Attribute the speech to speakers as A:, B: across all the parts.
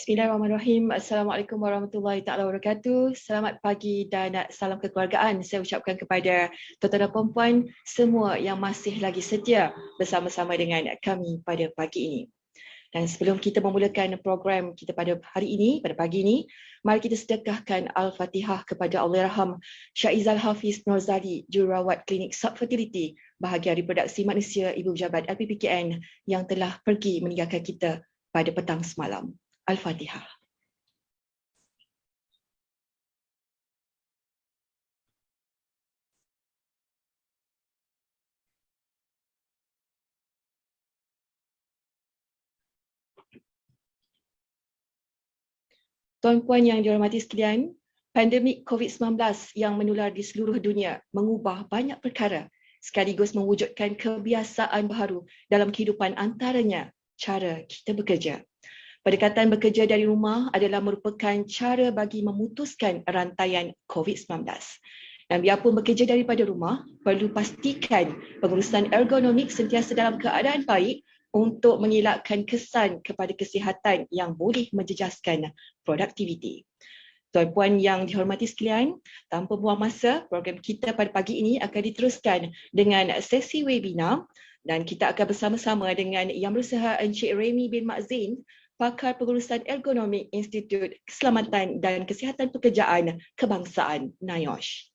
A: Bismillahirrahmanirrahim. Assalamualaikum warahmatullahi taala wabarakatuh. Selamat pagi dan salam kekeluargaan. Saya ucapkan kepada tuan-tuan dan puan-puan semua yang masih lagi setia bersama-sama dengan kami pada pagi ini. Dan sebelum kita memulakan program kita pada hari ini, pada pagi ini, mari kita sedekahkan Al-Fatihah kepada Allahyarham Syahizal Hafiz Norzali, Jururawat Klinik Subfertility Bahagian Reproduksi Manusia Ibu Pejabat LPPKN yang telah pergi meninggalkan kita pada petang semalam. Al-Fatihah. Tuan-puan yang dihormati sekalian, pandemik COVID-19 yang menular di seluruh dunia mengubah banyak perkara sekaligus mewujudkan kebiasaan baru dalam kehidupan, antaranya cara kita bekerja. Pendekatan bekerja dari rumah adalah merupakan cara bagi memutuskan rantaian COVID-19. Dan biarpun bekerja daripada rumah, perlu pastikan pengurusan ergonomik sentiasa dalam keadaan baik untuk mengelakkan kesan kepada kesihatan yang boleh menjejaskan produktiviti. Tuan-puan yang dihormati sekalian, tanpa buang masa, program kita pada pagi ini akan diteruskan dengan sesi webinar dan kita akan bersama-sama dengan Yang Berusaha Encik Remy bin Mak Zain, Pakar Pengurusan Ergonomik Institut Keselamatan dan Kesihatan Pekerjaan Kebangsaan NIOSH.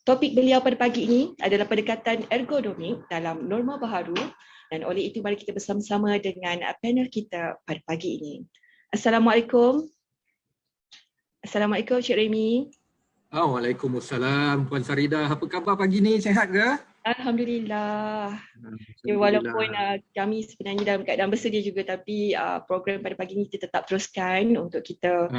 A: Topik beliau pada pagi ini adalah pendekatan ergonomik dalam norma baharu dan oleh itu mari kita bersama-sama dengan panel kita pada pagi ini. Assalamualaikum. Assalamualaikum Cik Remy.
B: Waalaikumsalam Puan Saridah. Apa khabar pagi ni? Sihat ke?
A: Alhamdulillah. Ya, walaupun kami sebenarnya dalam keadaan bersedia juga, tapi program pada pagi ini kita tetap teruskan untuk kita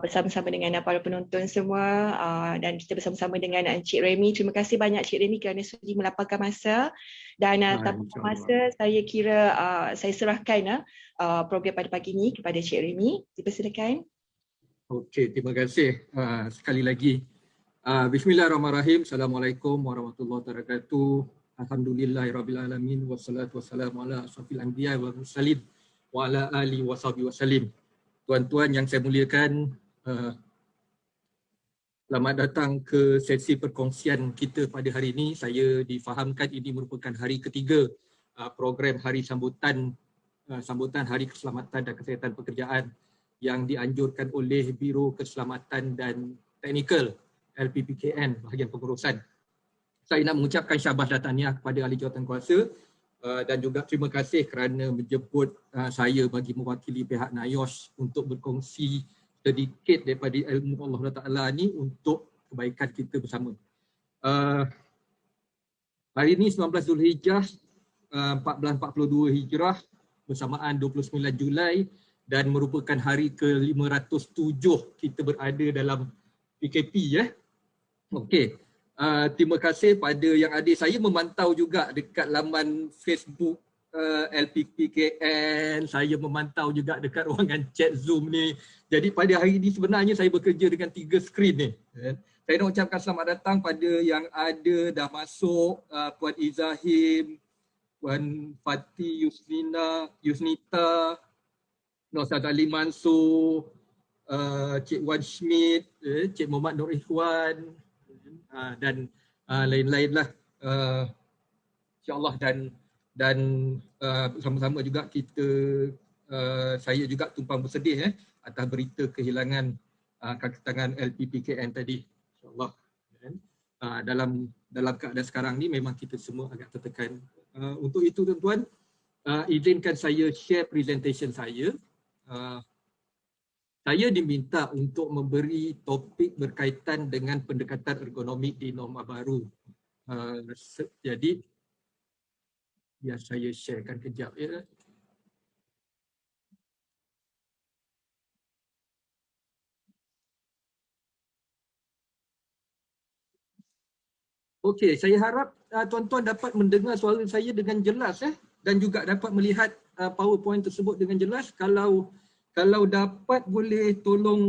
A: bersama-sama dengan para penonton semua dan kita bersama-sama dengan Encik Remy. Terima kasih banyak Encik Remy kerana sudi melapangkan masa dan tanpa masa saya kira saya serahkan program pada pagi ini kepada Encik Remy. Dipersilakan.
B: Okey, terima kasih sekali lagi. Bismillahirrahmanirrahim. Assalamualaikum warahmatullahi wabarakatuh. Alhamdulillahirrabbilalamin. Wassalatu wassalamu ala asrafil anbiya wal mursalin wa ala alihi washabihi wasallim. Tuan-tuan yang saya muliakan, selamat datang ke sesi perkongsian kita pada hari ini. Saya difahamkan ini merupakan hari ketiga program hari sambutan Hari Keselamatan dan Kesihatan Pekerjaan yang dianjurkan oleh Biro Keselamatan dan Teknikal LPPKN bahagian pengurusan. Saya nak mengucapkan syabas dan tahniah kepada ahli jawatankuasa dan juga terima kasih kerana menjemput saya bagi mewakili pihak NIOSH untuk berkongsi sedikit daripada ilmu Allah Ta'ala ni untuk kebaikan kita bersama. Hari ini 19 Zulhijjah 1442 Hijrah bersamaan 29 Julai dan merupakan hari ke-507 kita berada dalam PKP ya. Okey. Terima kasih pada yang ada. Saya memantau juga dekat laman Facebook LPPKN. Saya memantau juga dekat ruangan chat Zoom ni. Jadi pada hari ini sebenarnya saya bekerja dengan 3 skrin ni. Saya nak ucapkan selamat datang pada yang ada dah masuk, Puan Izahim, Puan Fatih Yusnita, Ustaz Ali Mansur, Cik Wan Schmidt, Cik Muhammad Nur Ikhwan dan lain-lain lah, insyaAllah, dan bersama-sama juga kita, saya juga tumpang bersedih atas berita kehilangan kaki tangan LPPKN tadi, insyaAllah. Dalam keadaan sekarang ni memang kita semua agak tertekan. Untuk itu tuan-tuan, izinkan saya share presentation saya. Saya diminta untuk memberi topik berkaitan dengan pendekatan ergonomik di norma baru. Jadi, biar saya sharekan kejap ya. Okey, saya harap tuan-tuan dapat mendengar suara saya dengan jelas dan juga dapat melihat PowerPoint tersebut dengan jelas. Kalau dapat boleh tolong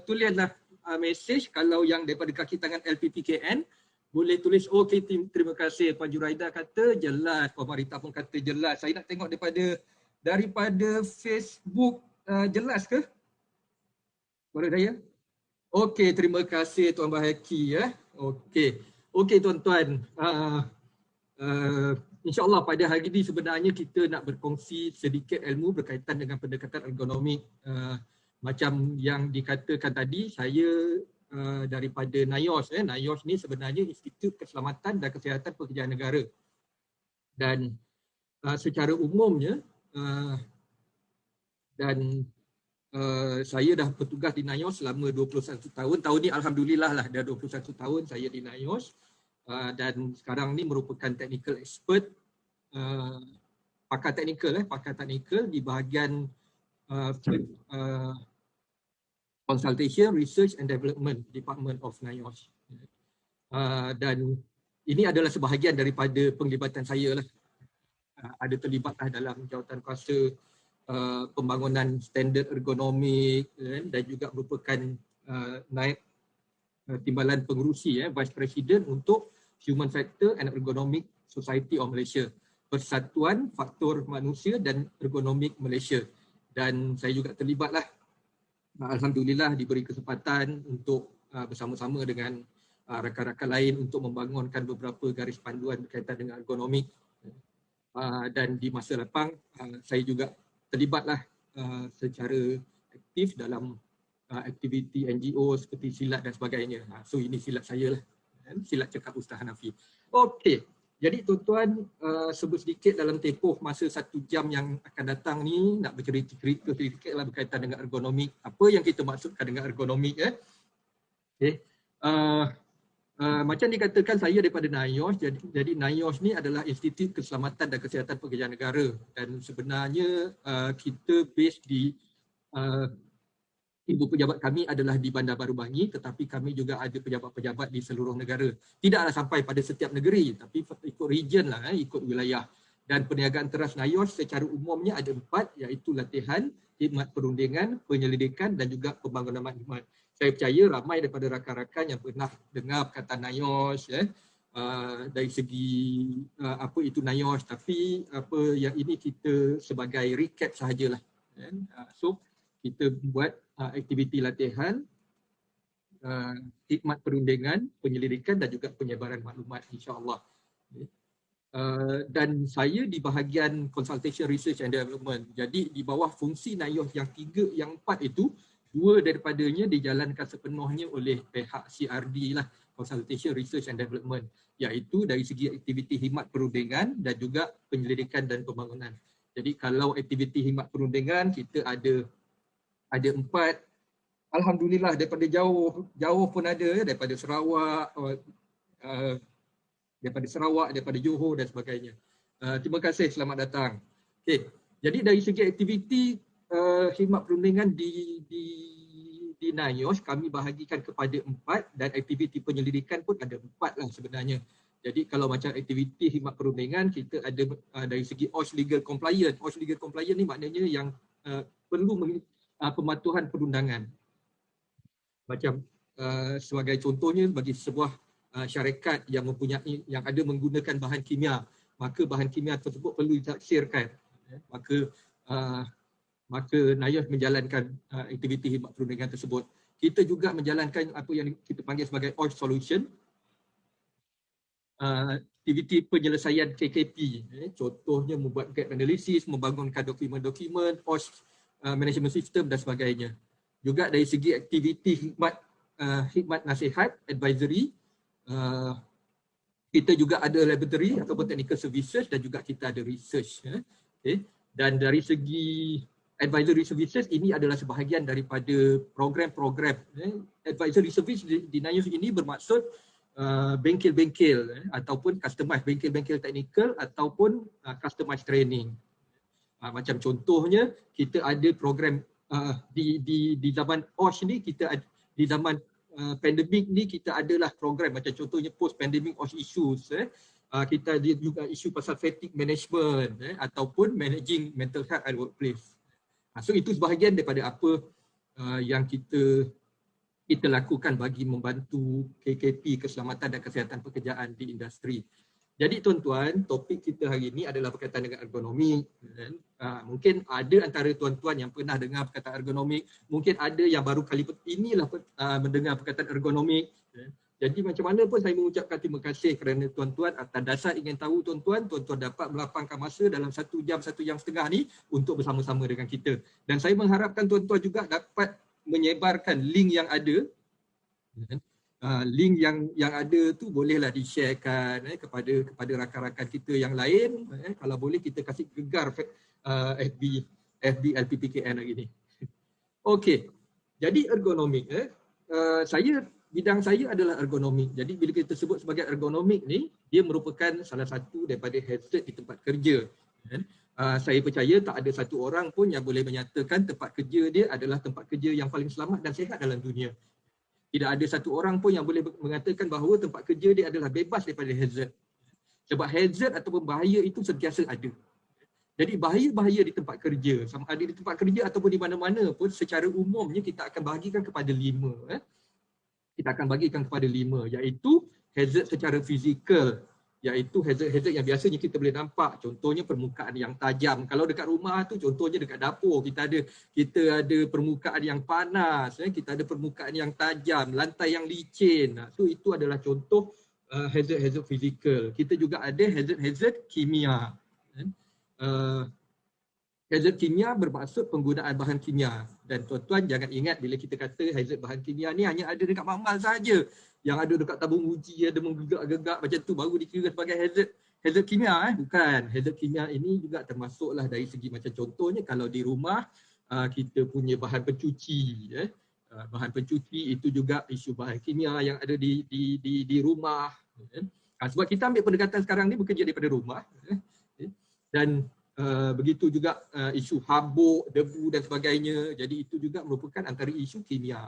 B: tulislah mesej. Kalau yang daripada kaki tangan LPPKN boleh tulis okey, terima kasih. Puan Juraida kata jelas, Puan Marita pun kata jelas. Saya nak tengok daripada Facebook jelas ke suara saya? Okey, terima kasih Tuan Bahaki ya. Okey tuan-tuan. InsyaAllah pada hari ini sebenarnya kita nak berkongsi sedikit ilmu berkaitan dengan pendekatan ergonomik. Macam yang dikatakan tadi, saya daripada NIOSH. NIOSH ni sebenarnya Institut Keselamatan dan Kesihatan Pekerjaan Negara. Dan secara umumnya saya dah bertugas di NIOSH selama 21 tahun. Tahun ni alhamdulillah lah dah 21 tahun saya di NIOSH. Dan sekarang ni merupakan technical expert, pakar teknikal di bahagian Consultation, Research and Development Department of NIOSH. Dan ini adalah sebahagian daripada penglibatan saya lah. Ada terlibatlah dalam jawatan kuasa pembangunan standard ergonomik dan juga merupakan naib timbalan pengerusi Vice President untuk Human Factor and Ergonomic Society of Malaysia, Persatuan Faktor Manusia dan Ergonomik Malaysia. Dan saya juga terlibatlah, alhamdulillah diberi kesempatan untuk bersama-sama dengan rakan-rakan lain untuk membangunkan beberapa garis panduan berkaitan dengan ergonomik. Dan di masa lapang saya juga terlibatlah secara aktif dalam aktiviti NGO seperti silat dan sebagainya. So ini silat saya lah, silat cakap Ustaz Hanafi. Okey, jadi tuan-tuan, sebut sedikit dalam tempoh masa 1 jam yang akan datang ni nak bercerita sedikit lah berkaitan dengan ergonomik. Apa yang kita maksudkan dengan ergonomik Okay. Macam dikatakan saya daripada NIOSH, jadi NIOSH ni adalah Institut Keselamatan dan Kesihatan Pekerjaan Negara, dan sebenarnya kita base di ibu pejabat kami adalah di Bandar Baru Bangi, tetapi kami juga ada pejabat-pejabat di seluruh negara. Tidaklah sampai pada setiap negeri, tapi ikut region lah, ikut wilayah. Dan perniagaan teras NIOSH secara umumnya ada 4, iaitu latihan, khidmat perundingan, penyelidikan dan juga pembangunan maklumat. Saya percaya ramai daripada rakan-rakan yang pernah dengar perkataan NIOSH dari segi apa itu NIOSH, tapi apa yang ini kita sebagai recap sahajalah. So kita buat aktiviti latihan, khidmat perundingan, penyelidikan dan juga penyebaran maklumat, insya-Allah. Dan saya di bahagian Consultation, Research and Development. Jadi di bawah fungsi NIOSH yang 4 itu, 2 daripadanya dijalankan sepenuhnya oleh pihak CRD lah, Consultation, Research and Development, iaitu dari segi aktiviti khidmat perundingan dan juga penyelidikan dan pembangunan. Jadi kalau aktiviti khidmat perundingan kita ada 4, alhamdulillah daripada jauh pun ada, daripada Sarawak, daripada Johor dan sebagainya. Terima kasih, selamat datang. Okay. Jadi dari segi aktiviti khidmat perundingan di NIOSH kami bahagikan kepada 4, dan aktiviti penyelidikan pun ada 4 lah sebenarnya. Jadi kalau macam aktiviti khidmat perundingan kita ada dari segi OSH Legal Compliant. OSH Legal Compliant ni maknanya yang perlu pematuhan perundangan. Macam sebagai contohnya, bagi sebuah syarikat yang ada menggunakan bahan kimia, maka bahan kimia tersebut perlu ditaksirkan. Maka NIOSH menjalankan aktiviti khidmat perundingan tersebut. Kita juga menjalankan apa yang kita panggil sebagai OSH Solution, aktiviti penyelesaian KKP. Contohnya membuat gap analysis, membangunkan dokumen-dokumen, OSH management system dan sebagainya. Juga dari segi aktiviti khidmat nasihat, advisory, kita juga ada laboratory ataupun technical services dan juga kita ada research. Okay. Dan dari segi advisory services, ini adalah sebahagian daripada program-program. Advisory service di NIOSH ini bermaksud bengkel-bengkel ataupun customized bengkel-bengkel teknikal ataupun customized training. Macam contohnya kita ada program di zaman OSH ni, kita ada, di zaman pandemik ni kita adalah program macam contohnya post pandemic OSH issues. Kita ada juga isu pasal fatigue management ataupun managing mental health at workplace. So itu sebahagian daripada apa yang kita lakukan bagi membantu KKP, keselamatan dan kesihatan pekerjaan di industri. Jadi tuan-tuan, topik kita hari ini adalah berkaitan dengan ergonomi. Mungkin ada antara tuan-tuan yang pernah dengar perkataan ergonomik, mungkin ada yang baru kali inilah mendengar perkataan ergonomik. Jadi macam mana pun saya mengucapkan terima kasih kerana tuan-tuan atas dasar ingin tahu tuan-tuan dapat melapangkan masa dalam 1 jam, 1 jam setengah ni untuk bersama-sama dengan kita. Dan saya mengharapkan tuan-tuan juga dapat menyebarkan link yang ada. Link yang ada tu bolehlah di-sharekan kepada rakan-rakan kita yang lain. Kalau boleh kita kasih gegar FB LPPKN hari ni. Okey. Jadi ergonomik bidang saya adalah ergonomik. Jadi bila kita sebut sebagai ergonomik ni, dia merupakan salah satu daripada hazard di tempat kerja. Saya percaya tak ada satu orang pun yang boleh menyatakan tempat kerja dia adalah tempat kerja yang paling selamat dan sihat dalam dunia. Tidak ada satu orang pun yang boleh mengatakan bahawa tempat kerja dia adalah bebas daripada hazard. Sebab hazard ataupun bahaya itu sentiasa ada. Jadi bahaya-bahaya di tempat kerja, sama ada di tempat kerja ataupun di mana-mana pun secara umumnya kita akan bahagikan kepada 5. Kita akan bagikan kepada 5, iaitu hazard secara fizikal, iaitu hazard-hazard yang biasanya kita boleh nampak. Contohnya permukaan yang tajam. Kalau dekat rumah tu contohnya dekat dapur kita ada permukaan yang panas, kita ada permukaan yang tajam, lantai yang licin. So itu adalah contoh hazard-hazard fizikal. Kita juga ada hazard-hazard kimia. Hazard kimia bermaksud penggunaan bahan kimia. Dan tuan-tuan jangan ingat bila kita kata hazard bahan kimia ni hanya ada dekat makmal saja. Yang ada dekat tabung uji ada menggegak-gegak macam tu baru dikira sebagai hazard kimia. Bukan. Hazard kimia ini juga termasuklah dari segi macam contohnya kalau di rumah kita punya bahan pencuci. Bahan pencuci itu juga isu bahan kimia yang ada di rumah. Sebab kita ambil pendekatan sekarang ni bekerja daripada rumah. Dan begitu juga isu habuk, debu dan sebagainya. Jadi itu juga merupakan antara isu kimia.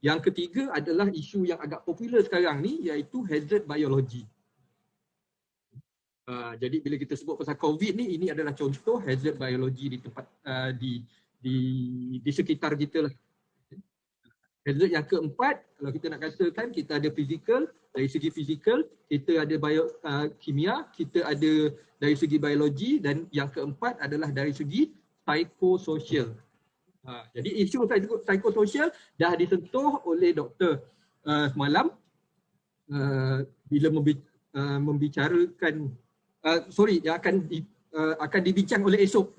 B: Yang ketiga adalah isu yang agak popular sekarang ni iaitu hazard biologi. Jadi bila kita sebut pasal COVID ni, ini adalah contoh hazard biologi di tempat di sekitar kita lah. Hazard yang keempat, kalau kita nak katakan kita ada fizikal, dari segi fizikal, kita ada kimia, kita ada dari segi biologi dan yang keempat adalah dari segi psikososial. Jadi isu psikososial dah disentuh oleh doktor semalam bila membicarakan yang akan dibincang oleh esok.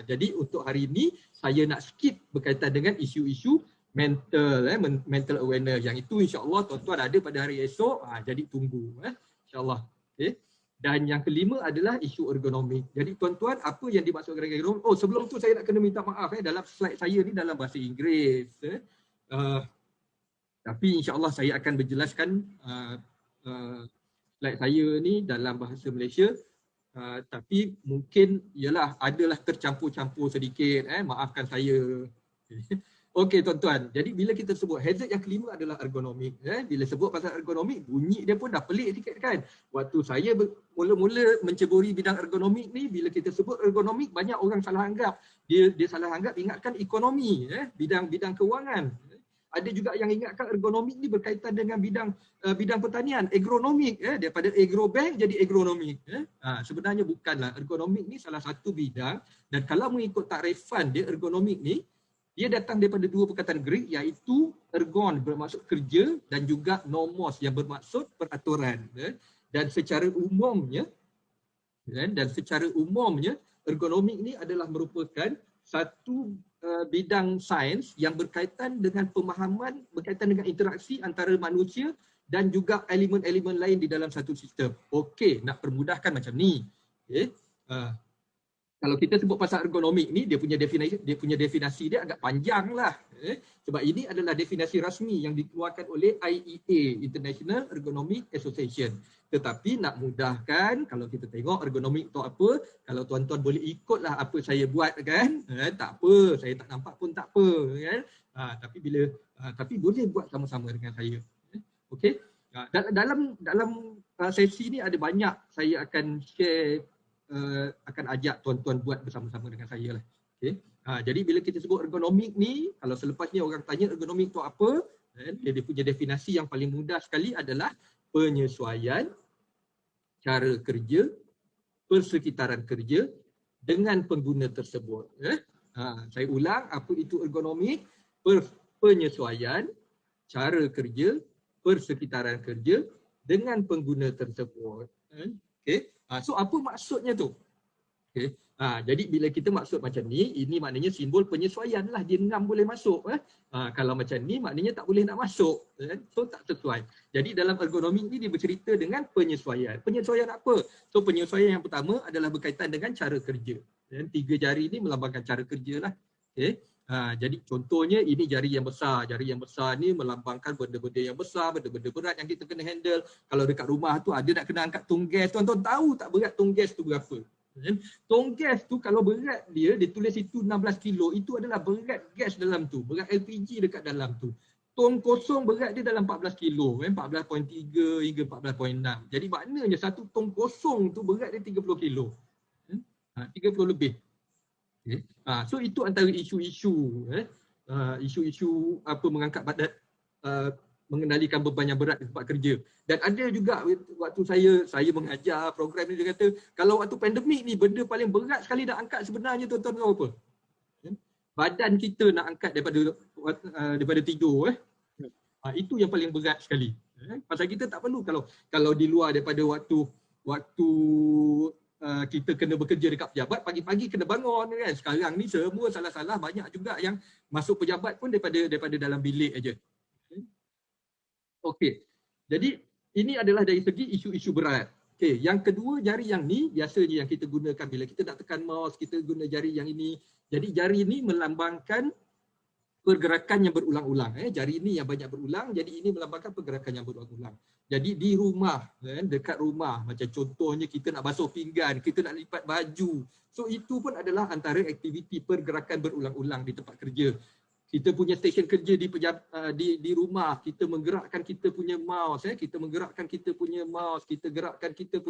B: Jadi untuk hari ini saya nak skip berkaitan dengan isu-isu mental awareness. Yang itu insya-Allah tuan-tuan ada pada hari esok. Jadi tunggu insya-Allah. Okay. Dan yang kelima adalah isu ergonomik. Jadi tuan-tuan apa yang dimaksudkan ergonomik? Oh sebelum tu saya nak kena minta maaf dalam slide saya ni dalam bahasa Inggeris. Tapi insya-Allah saya akan berjelaskan slide saya ni dalam bahasa Malaysia. Tapi mungkin adalah tercampur-campur sedikit. Maafkan saya. Okey tuan-tuan, jadi bila kita sebut hazard yang kelima adalah ergonomik. Bila sebut pasal ergonomik, bunyi dia pun dah pelik sikit kan. Waktu saya mula-mula menceburi bidang ergonomik ni, bila kita sebut ergonomik, banyak orang salah anggap. Dia salah anggap ingatkan ekonomi, bidang kewangan. Ada juga yang ingatkan ergonomik ni berkaitan dengan bidang pertanian, agronomik. Daripada agrobank jadi agronomik. Sebenarnya bukanlah. Ergonomik ni salah satu bidang dan kalau mengikut takrifan dia ergonomik ni, dia datang daripada dua perkataan Greek iaitu ergon bermaksud kerja dan juga nomos yang bermaksud peraturan. Dan secara umumnya ergonomik ni adalah merupakan satu bidang sains yang berkaitan dengan pemahaman, berkaitan dengan interaksi antara manusia dan juga elemen-elemen lain di dalam satu sistem. Okey, nak permudahkan macam ni. Okay. Kalau kita sebut pasal ergonomik ni, dia punya definisi dia agak panjang lah. Sebab ini adalah definisi rasmi yang dikeluarkan oleh IEA, International Ergonomic Association. Tetapi nak mudahkan, kalau kita tengok ergonomik itu apa, kalau tuan-tuan boleh ikutlah apa saya buat kan, tak apa, saya tak nampak pun tak apa kan. Tapi boleh buat sama-sama dengan saya. Okey. Dalam sesi ni ada banyak saya akan share, akan ajak tuan-tuan buat bersama-sama dengan saya lah. Okay. Jadi bila kita sebut ergonomik ni, kalau selepas ni orang tanya ergonomik tu apa, dia punya definisi yang paling mudah sekali adalah penyesuaian cara kerja, persekitaran kerja dengan pengguna tersebut. Saya ulang, apa itu ergonomik? Penyesuaian cara kerja, persekitaran kerja dengan pengguna tersebut. Okay. So apa maksudnya tu? Okay. Jadi bila kita maksud macam ni, ini maknanya simbol penyesuaian lah. Dia 6 boleh masuk. Kalau macam ni maknanya tak boleh nak masuk. So tak sesuai. Jadi dalam ergonomik ni dia bercerita dengan penyesuaian. Penyesuaian apa? So penyesuaian yang pertama adalah berkaitan dengan cara kerja. 3 jari ni melambangkan cara kerja lah. Okay. Jadi contohnya ini jari yang besar. Jari yang besar ni melambangkan benda-benda yang besar, benda-benda berat yang kita kena handle. Kalau dekat rumah tu ada nak kena angkat tong gas, tuan-tuan tahu tak berat tong gas tu berapa? Tong gas tu kalau berat dia tulis itu 16 kilo, itu adalah berat gas dalam tu, berat LPG dekat dalam tu. Tong kosong berat dia dalam 14 kilo, 14.3 hingga 14.6. Jadi maknanya satu tong kosong tu berat dia 30 kilo. 30 lebih. Okay. So itu antara isu-isu isu-isu apa mengangkat badan, mengendalikan beban yang berat di tempat kerja. Dan ada juga waktu saya mengajar program ni, dia kata kalau waktu pandemik ni benda paling berat sekali nak angkat sebenarnya tuan-tuan tahu apa? Badan kita nak angkat daripada tidur. Itu yang paling berat sekali. Pasal kita tak perlu kalau di luar daripada waktu kita kena bekerja dekat pejabat, pagi-pagi kena bangun kan. Sekarang ni semua salah-salah, banyak juga yang masuk pejabat pun daripada dalam bilik aja. Okey. Jadi ini adalah dari segi isu-isu berat. Okey, yang kedua jari yang ni biasanya yang kita gunakan bila kita nak tekan mouse, kita guna jari yang ini. Jadi jari ini melambangkan pergerakan yang berulang-ulang. Jari ini yang banyak berulang, jadi ini melambangkan pergerakan yang berulang-ulang. Jadi di rumah, dekat rumah, macam contohnya kita nak basuh pinggan, kita nak lipat baju. So itu pun adalah antara aktiviti pergerakan berulang-ulang di tempat kerja. Kita punya stesen kerja di rumah, kita menggerakkan kita punya mouse, kita menggerakkan kita punya mouse, kita gerakkan kita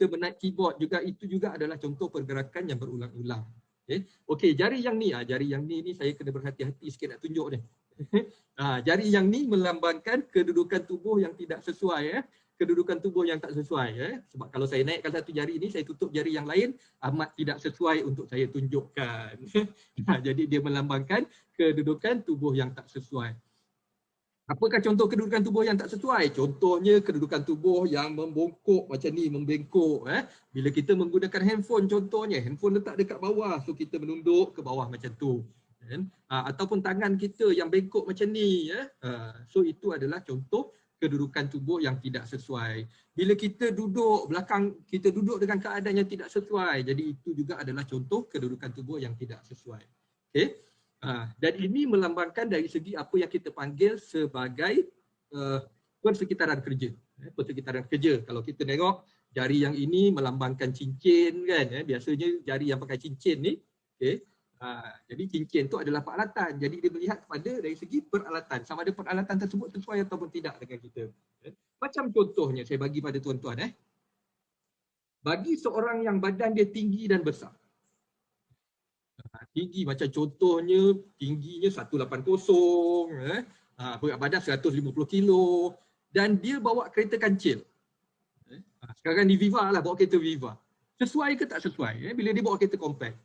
B: menaik keyboard juga, itu juga adalah contoh pergerakan yang berulang-ulang. Okey, jari yang ni saya kena berhati-hati sikit nak tunjuk ni. Jari yang ni melambangkan kedudukan tubuh yang tidak sesuai, kedudukan tubuh yang tak sesuai. Sebab kalau saya naikkan satu jari ni, saya tutup jari yang lain, amat tidak sesuai untuk saya tunjukkan. Jadi dia melambangkan kedudukan tubuh yang tak sesuai. Apakah contoh kedudukan tubuh yang tak sesuai? Contohnya kedudukan tubuh yang membongkok macam ni, membengkok. Bila kita menggunakan handphone, contohnya handphone letak dekat bawah, so kita menunduk ke bawah macam tu. Ataupun tangan kita yang bengkok macam ni. So itu adalah contoh kedudukan tubuh yang tidak sesuai. Bila kita duduk belakang, kita duduk dengan keadaan yang tidak sesuai. Jadi itu juga adalah contoh kedudukan tubuh yang tidak sesuai. Okay? Dan ini melambangkan dari segi apa yang kita panggil sebagai persekitaran kerja. Persekitaran kerja. Kalau kita tengok jari yang ini melambangkan cincin kan. Biasanya jari yang pakai cincin ni. Okay. Jadi cincin tu adalah peralatan. Jadi dia melihat kepada dari segi peralatan. Sama ada peralatan tersebut sesuai ataupun tidak dengan kita. Macam contohnya saya bagi pada tuan-tuan. Bagi seorang yang badan dia tinggi dan besar. Tinggi macam contohnya tingginya 180, berat badan 150 kilo dan dia bawa kereta kancil. Sekarang di Viva lah, bawa kereta Viva. Sesuai ke tak sesuai bila dia bawa kereta compact?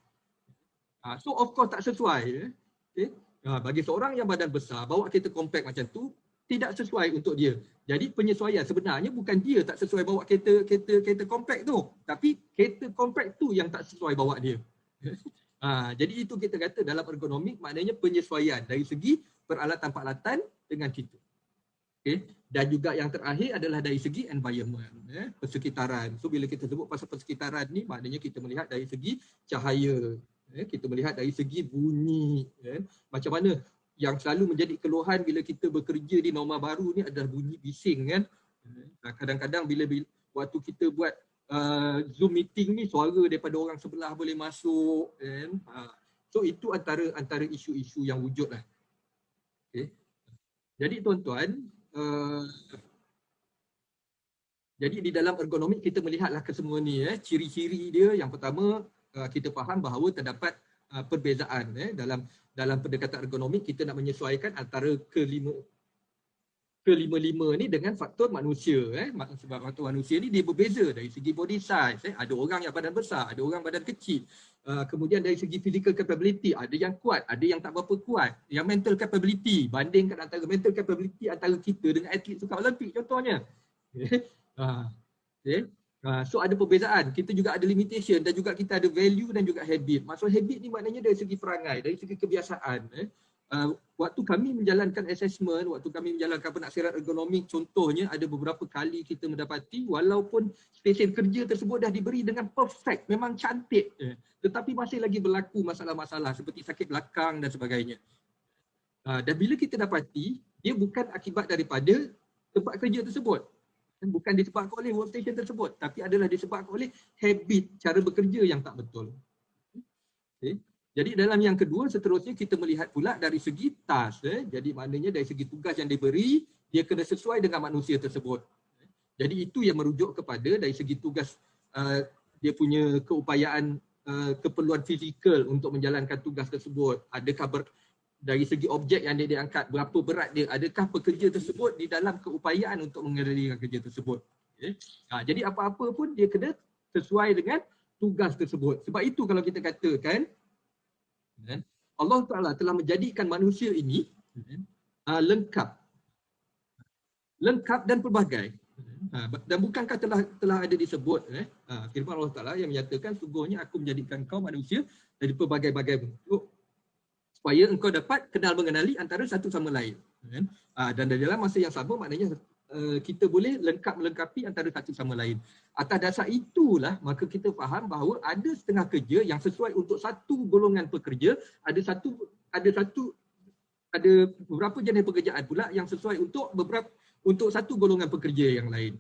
B: So of course tak sesuai. Okay? Bagi seorang yang badan besar bawa kereta compact macam tu tidak sesuai untuk dia. Jadi penyesuaian sebenarnya bukan dia tak sesuai bawa kereta compact tu, tapi kereta compact tu yang tak sesuai bawa dia. Jadi itu kita kata dalam ergonomik maknanya penyesuaian dari segi peralatan-peralatan dengan kita. Okay. Dan juga yang terakhir adalah dari segi environment, persekitaran. So bila kita sebut pasal persekitaran ni maknanya kita melihat dari segi cahaya, kita melihat dari segi bunyi. Macam mana yang selalu menjadi keluhan bila kita bekerja di norma baru ni adalah bunyi bising kan. Kadang-kadang bila waktu kita buat Zoom meeting ni suara daripada orang sebelah boleh masuk kan. So itu antara isu-isu yang wujud lah. Okay. Jadi tuan-tuan, jadi di dalam ergonomik kita melihatlah kesemua ni ciri-ciri dia. Yang pertama kita faham bahawa terdapat perbezaan dalam pendekatan ergonomik. Kita nak menyesuaikan antara ke-55 ni dengan faktor manusia. Sebab faktor manusia ni dia berbeza dari segi body size. Ada orang yang badan besar, ada orang badan kecil. Kemudian dari segi physical capability, ada yang kuat, ada yang tak berapa kuat. Yang mental capability, bandingkan antara mental capability antara kita dengan atlet sukan Olimpik contohnya. Okay. So ada perbezaan, kita juga ada limitation dan juga kita ada value dan juga habit. Maksud habit ni maknanya dari segi perangai, dari segi kebiasaan. Waktu kami menjalankan assessment, waktu kami menjalankan penaksiran ergonomik contohnya, ada beberapa kali kita mendapati walaupun stesen kerja tersebut dah diberi dengan perfect, memang cantik, tetapi masih lagi berlaku masalah-masalah seperti sakit belakang dan sebagainya. Dan bila kita dapati, dia bukan akibat daripada tempat kerja tersebut, bukan disebabkan oleh workstation tersebut, tapi adalah disebabkan oleh habit, cara bekerja yang tak betul. Okay. Jadi dalam yang kedua, seterusnya kita melihat pula dari segi task. Jadi maknanya dari segi tugas yang diberi, dia kena sesuai dengan manusia tersebut. Jadi itu yang merujuk kepada dari segi tugas, dia punya keupayaan, keperluan fizikal untuk menjalankan tugas tersebut. Adakah dari segi objek yang dia diangkat, berapa berat dia, adakah pekerja tersebut di dalam keupayaan untuk mengerjakan kerja tersebut. Okay. Jadi apa-apa pun dia kena sesuai dengan tugas tersebut. Sebab itu kalau kita katakan, Allah Ta'ala telah menjadikan manusia ini lengkap dan pelbagai. Dan bukankah telah ada disebut firman Allah Ta'ala yang menyatakan sungguhnya aku menjadikan kau manusia dari pelbagai-bagai bentuk supaya engkau dapat kenal mengenali antara satu sama lain. Dan dalam masa yang sama maknanya kita boleh melengkapi antara satu sama lain. Atas dasar itulah maka kita faham bahawa ada setengah kerja yang sesuai untuk satu golongan pekerja, ada beberapa jenis pekerjaan pula yang sesuai untuk satu golongan pekerja yang lain.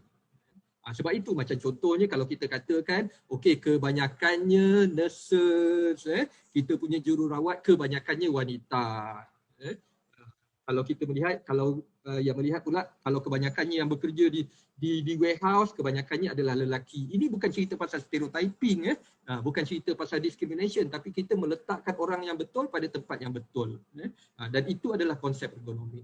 B: Sebab itu macam contohnya kalau kita katakan okey, kebanyakannya nurses, kita punya jururawat kebanyakannya wanita. Kalau kita melihat, yang melihat pula kalau kebanyakannya yang bekerja di warehouse, kebanyakannya adalah lelaki. Ini bukan cerita pasal stereotyping, bukan cerita pasal discrimination, tapi kita meletakkan orang yang betul pada tempat yang betul. Dan itu adalah konsep ergonomi.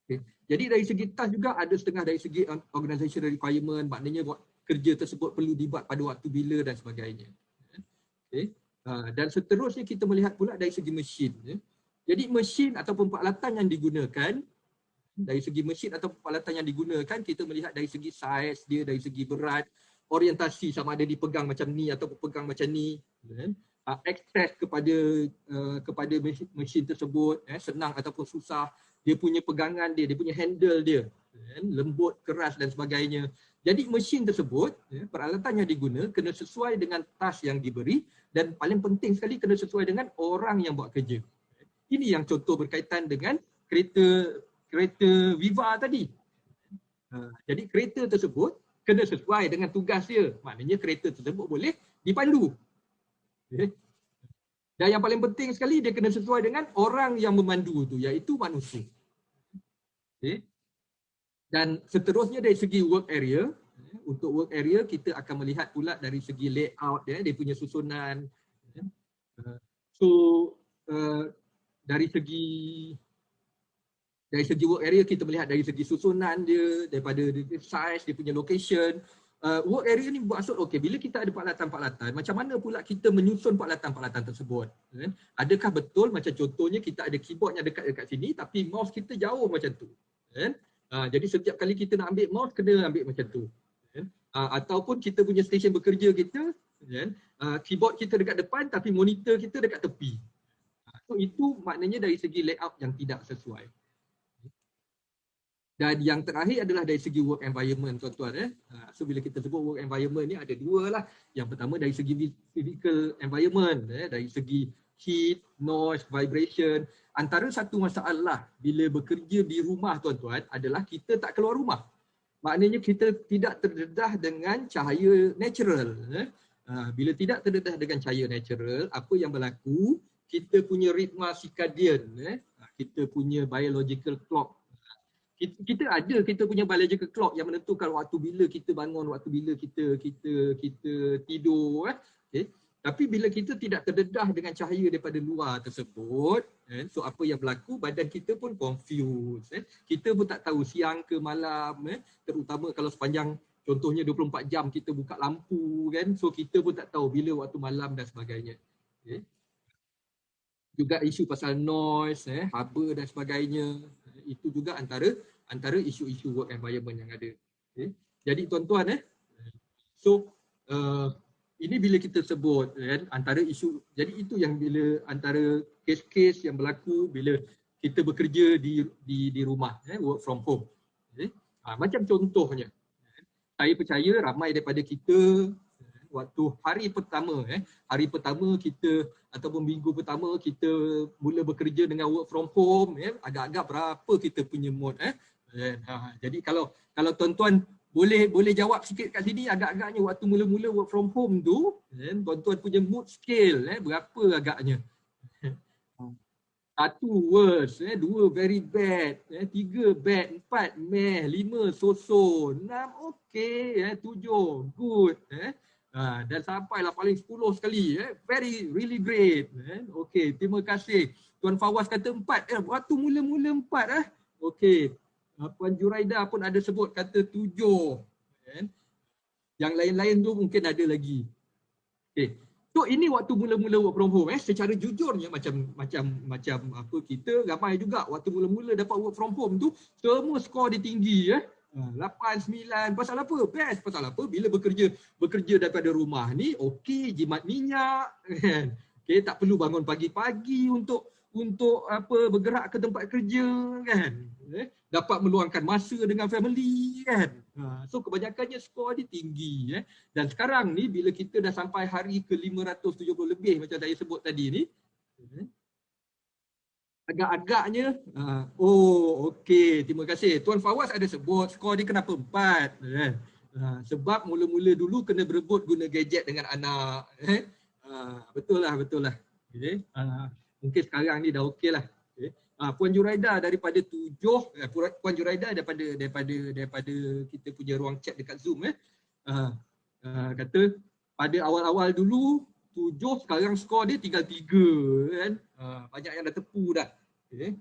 B: Okay. Jadi dari segi task juga ada setengah dari segi organizational requirement, maknanya kerja tersebut perlu dibuat pada waktu bila dan sebagainya. Okay. Dan seterusnya kita melihat pula dari segi mesin. Jadi mesin ataupun peralatan yang digunakan, dari segi mesin atau peralatan yang digunakan, kita melihat dari segi saiz dia, dari segi berat, orientasi sama ada dipegang macam ni atau pegang macam ni, akses kepada mesin tersebut, senang ataupun susah, dia punya pegangan dia punya handle dia, lembut, keras dan sebagainya. Jadi mesin tersebut, peralatan yang diguna kena sesuai dengan task yang diberi dan paling penting sekali kena sesuai dengan orang yang buat kerja. Ini yang contoh berkaitan dengan kereta Viva tadi. Jadi kereta tersebut kena sesuai dengan tugas dia. Maknanya kereta tersebut boleh dipandu. Okay. Dan yang paling penting sekali dia kena sesuai dengan orang yang memandu tu, iaitu manusia. Okay. Dan seterusnya dari segi work area, untuk work area kita akan melihat pula dari segi layout dia punya susunan. Dari segi work area kita melihat dari segi susunan dia, daripada size, dia punya location. Work area ni bermaksud okey, bila kita ada peralatan-peralatan, macam mana pula kita menyusun peralatan-peralatan tersebut. Adakah betul macam contohnya kita ada keyboardnya dekat sini tapi mouse kita jauh macam tu. Jadi setiap kali kita nak ambil mouse kena ambil macam tu. Ataupun kita punya stesen bekerja kita, keyboard kita dekat depan tapi monitor kita dekat tepi. So itu maknanya dari segi layout yang tidak sesuai. Dan yang terakhir adalah dari segi work environment, tuan-tuan. So bila kita sebut work environment ni ada dua lah. Yang pertama dari segi physical environment, dari segi heat, noise, vibration. Antara satu masalah bila bekerja di rumah, tuan-tuan, adalah kita tak keluar rumah. Maknanya kita tidak terdedah dengan cahaya natural. Bila tidak terdedah dengan cahaya natural, apa yang berlaku? Kita punya ritma circadian, kita punya biological clock. Kita punya biological clock yang menentukan waktu bila kita bangun, waktu bila kita tidur. Okay. Tapi bila kita tidak terdedah dengan cahaya daripada luar tersebut, so apa yang berlaku, badan kita pun confused. Kita pun tak tahu siang ke malam, terutama kalau sepanjang contohnya 24 jam kita buka lampu kan, so kita pun tak tahu bila waktu malam dan sebagainya. Okay. Juga isu pasal noise, haba dan sebagainya, itu juga antara isu-isu work environment yang ada. Okay. Jadi tuan-tuan, so ini bila kita sebut kan, antara isu, jadi itu yang bila antara kes-kes yang berlaku bila kita bekerja di rumah, work from home. Okay. Macam contohnya, saya percaya ramai daripada kita waktu hari pertama kita ataupun minggu pertama kita mula bekerja dengan work from home, agak-agak berapa kita punya mood. Jadi kalau tuan-tuan boleh jawab sikit kat sini, agak-agaknya waktu mula-mula work from home tu, tuan-tuan punya mood scale berapa agaknya? 1 worst, 2 very bad, 3 bad, 4 meh, 5 so-so, 6 okay, 7 good, dan sampailah paling 10 sekali, very really great. Okay, terima kasih. Tuan Fawaz kata 4, waktu mula-mula 4, okay. Puan Juraida pun ada sebut kata 7. Yang lain-lain tu mungkin ada lagi. Okay. So ini waktu mula-mula work from home. Secara jujurnya macam apa, kita ramai juga waktu mula-mula dapat work from home tu semua skor dia tinggi. 8, 9. Pasal apa? Best. Pasal apa? Bila bekerja daripada rumah ni, okey, jimat minyak kan. Okay, tak perlu bangun pagi-pagi untuk apa, bergerak ke tempat kerja kan. Dapat meluangkan masa dengan family kan. So kebanyakannya skor dia tinggi. Dan sekarang ni bila kita dah sampai hari ke 570 lebih macam saya sebut tadi ni, agak-agaknya okey, terima kasih. Tuan Fawaz ada sebut skor dia kenapa 4 kan. Sebab mula-mula dulu kena berebut guna gadget dengan anak. Betul lah. Okay. Mungkin sekarang ni dah okey lah. Okay. Puan Juraida daripada 7, Puan Juraida daripada kita punya ruang chat dekat Zoom, kata pada awal-awal dulu 7, sekarang skor dia tinggal 3 kan. Banyak yang dah tepu dah. Okay.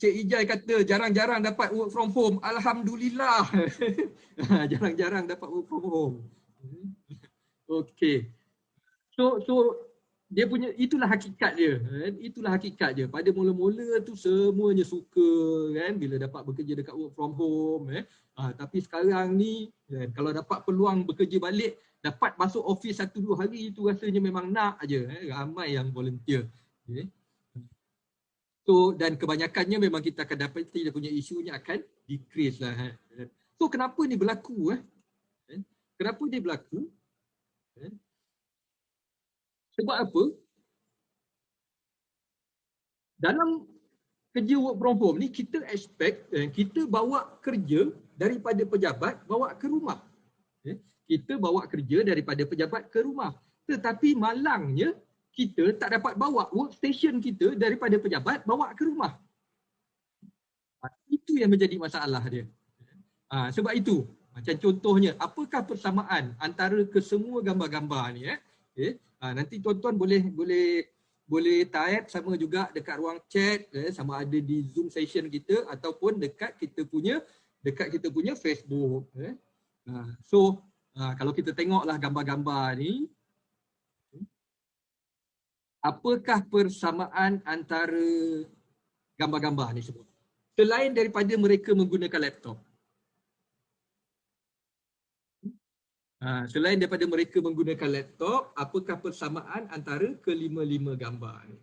B: Cik Ijai kata jarang-jarang dapat work from home. Alhamdulillah. Jarang-jarang dapat work from home. Okey. So dia punya itulah hakikat dia. Itulah hakikat dia. Pada mula-mula tu semuanya suka kan bila dapat bekerja dekat work from home. Tapi sekarang ni kalau dapat peluang bekerja balik, dapat masuk office 1-2 hari tu rasanya memang nak aje. Ramai yang volunteer. Okay. So dan kebanyakannya memang kita akan dapat dia punya isunya akan decrease lah. So kenapa ni berlaku? Kenapa dia berlaku? Sebab apa? Dalam kerja work from home ni kita expect kita bawa kerja daripada pejabat bawa ke rumah. Kita bawa kerja daripada pejabat ke rumah. Tetapi malangnya kita tak dapat bawa workstation kita daripada pejabat bawa ke rumah. Itu yang menjadi masalah dia. Sebab itu, macam contohnya, apakah persamaan antara kesemua gambar-gambar ni? Nanti tuan-tuan boleh type sama juga dekat ruang chat, sama ada di Zoom session kita ataupun dekat kita punya Facebook. So kalau kita tengoklah gambar-gambar ni, apakah persamaan antara gambar-gambar ni semua? Selain daripada mereka menggunakan laptop. Selain daripada mereka menggunakan laptop, apakah persamaan antara kelima-lima gambar ni?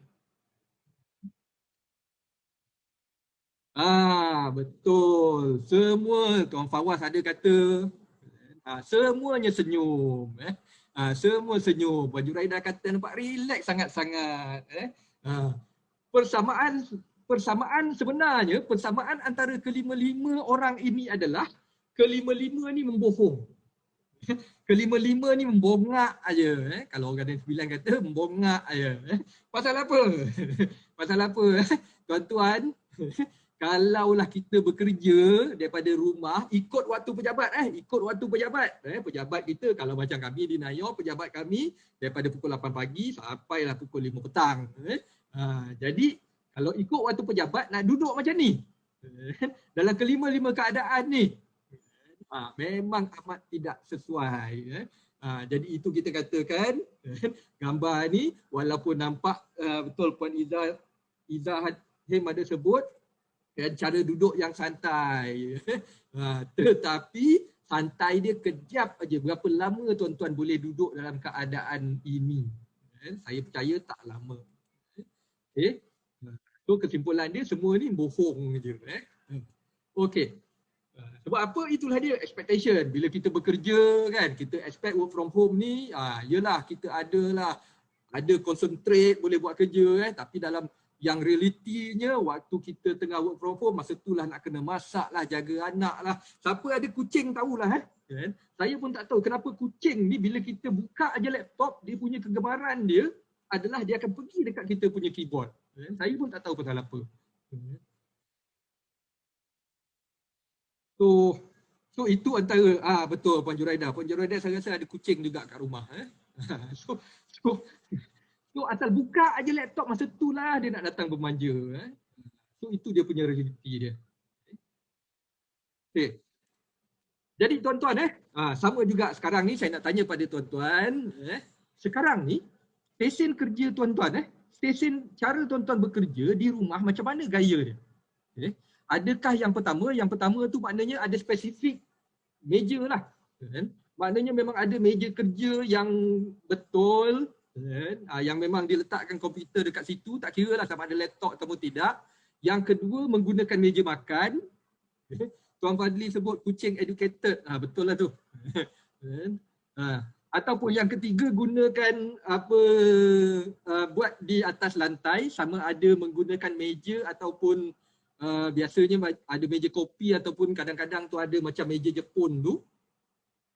B: Betul. Semua Tuan Fawaz ada kata semuanya senyum. Semua senyum. Puan Juraida kata nampak relax sangat-sangat. Persamaan sebenarnya, persamaan antara kelima-lima orang ini adalah kelima-lima ni membohong. Kelima-lima ni membongak aja. Kalau orang yang 9 kata membongak aja. Pasal apa? Pasal apa? Tuan-tuan, kalaulah kita bekerja daripada rumah ikut waktu pejabat ikut waktu pejabat. Pejabat kita kalau macam kami di Nayor, pejabat kami daripada pukul 8 pagi sampailah pukul 5 petang. Jadi kalau ikut waktu pejabat nak duduk macam ni. Dalam kelima-lima keadaan ni memang amat tidak sesuai. Jadi itu kita katakan gambar ni walaupun nampak betul Puan Izzah Him ada sebut cara duduk yang santai. Tetapi santai dia kejap aja. Berapa lama tuan-tuan boleh duduk dalam keadaan ini? Saya percaya tak lama. Okay. So kesimpulan dia semua ni bohong je. Okay. Sebab apa? Itulah dia expectation. Bila kita bekerja kan, kita expect work from home ni, yelah kita ada concentrate, boleh buat kerja tapi dalam yang realitinya waktu kita tengah work from home, masa tu lah nak kena masak lah, jaga anak lah. Siapa ada kucing tahulah kan? Saya pun tak tahu kenapa kucing ni bila kita buka aja laptop, dia punya kegemaran dia adalah dia akan pergi dekat kita punya keyboard. Saya pun tak tahu pasal apa. So itu antara betul Puan Juraida. Puan Juraida saya rasa ada kucing juga kat rumah. So asal buka aja laptop masa tu lah dia nak datang bermanja. So itu dia punya realiti dia. Okay. Jadi tuan-tuan sama juga sekarang ni saya nak tanya pada tuan-tuan. Sekarang ni stesen kerja tuan-tuan stesen cara tuan-tuan bekerja di rumah macam mana gaya dia? Okay. Adakah yang pertama tu maknanya ada spesifik meja lah. Maknanya memang ada meja kerja yang betul, yang memang diletakkan komputer dekat situ, tak kira lah sama ada laptop ataupun tidak. Yang kedua menggunakan meja makan. Tuan Fadli sebut kucing educated, betul lah tu. Ataupun yang ketiga gunakan buat di atas lantai, sama ada menggunakan meja ataupun biasanya ada meja kopi ataupun kadang-kadang tu ada macam meja Jepun tu.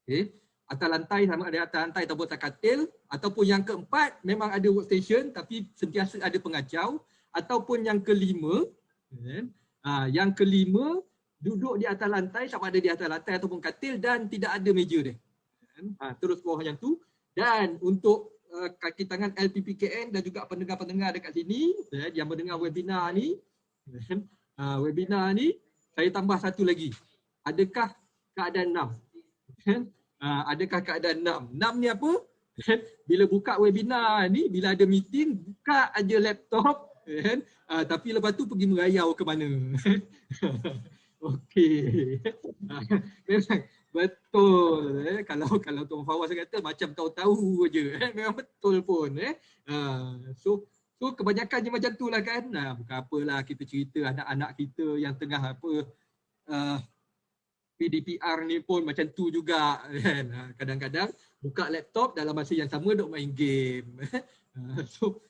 B: Okay. Atas lantai sama ada atas lantai ataupun atas katil. Ataupun yang keempat memang ada workstation tapi sentiasa ada pengacau. Ataupun yang kelima, duduk di atas lantai sama ada di atas lantai ataupun katil dan tidak ada meja dia. Terus bawah yang tu. Dan untuk kaki tangan LPPKN dan juga pendengar-pendengar dekat sini yang mendengar webinar ni, saya tambah satu lagi. Adakah keadaan 6? Adakah keadaan 6? 6 ni apa? Bila buka webinar ni, bila ada meeting, buka aja laptop, tapi lepas tu pergi merayau ke mana? Okey. Memang betul. Kalau Tuan Fawaz kata macam tahu-tahu je. Memang betul pun. So kebanyakannya macam tu lah kan. Bukan apalah kita cerita anak-anak kita yang tengah PDPR ni pun macam tu juga kan. Kadang-kadang buka laptop dalam masa yang sama duk main game.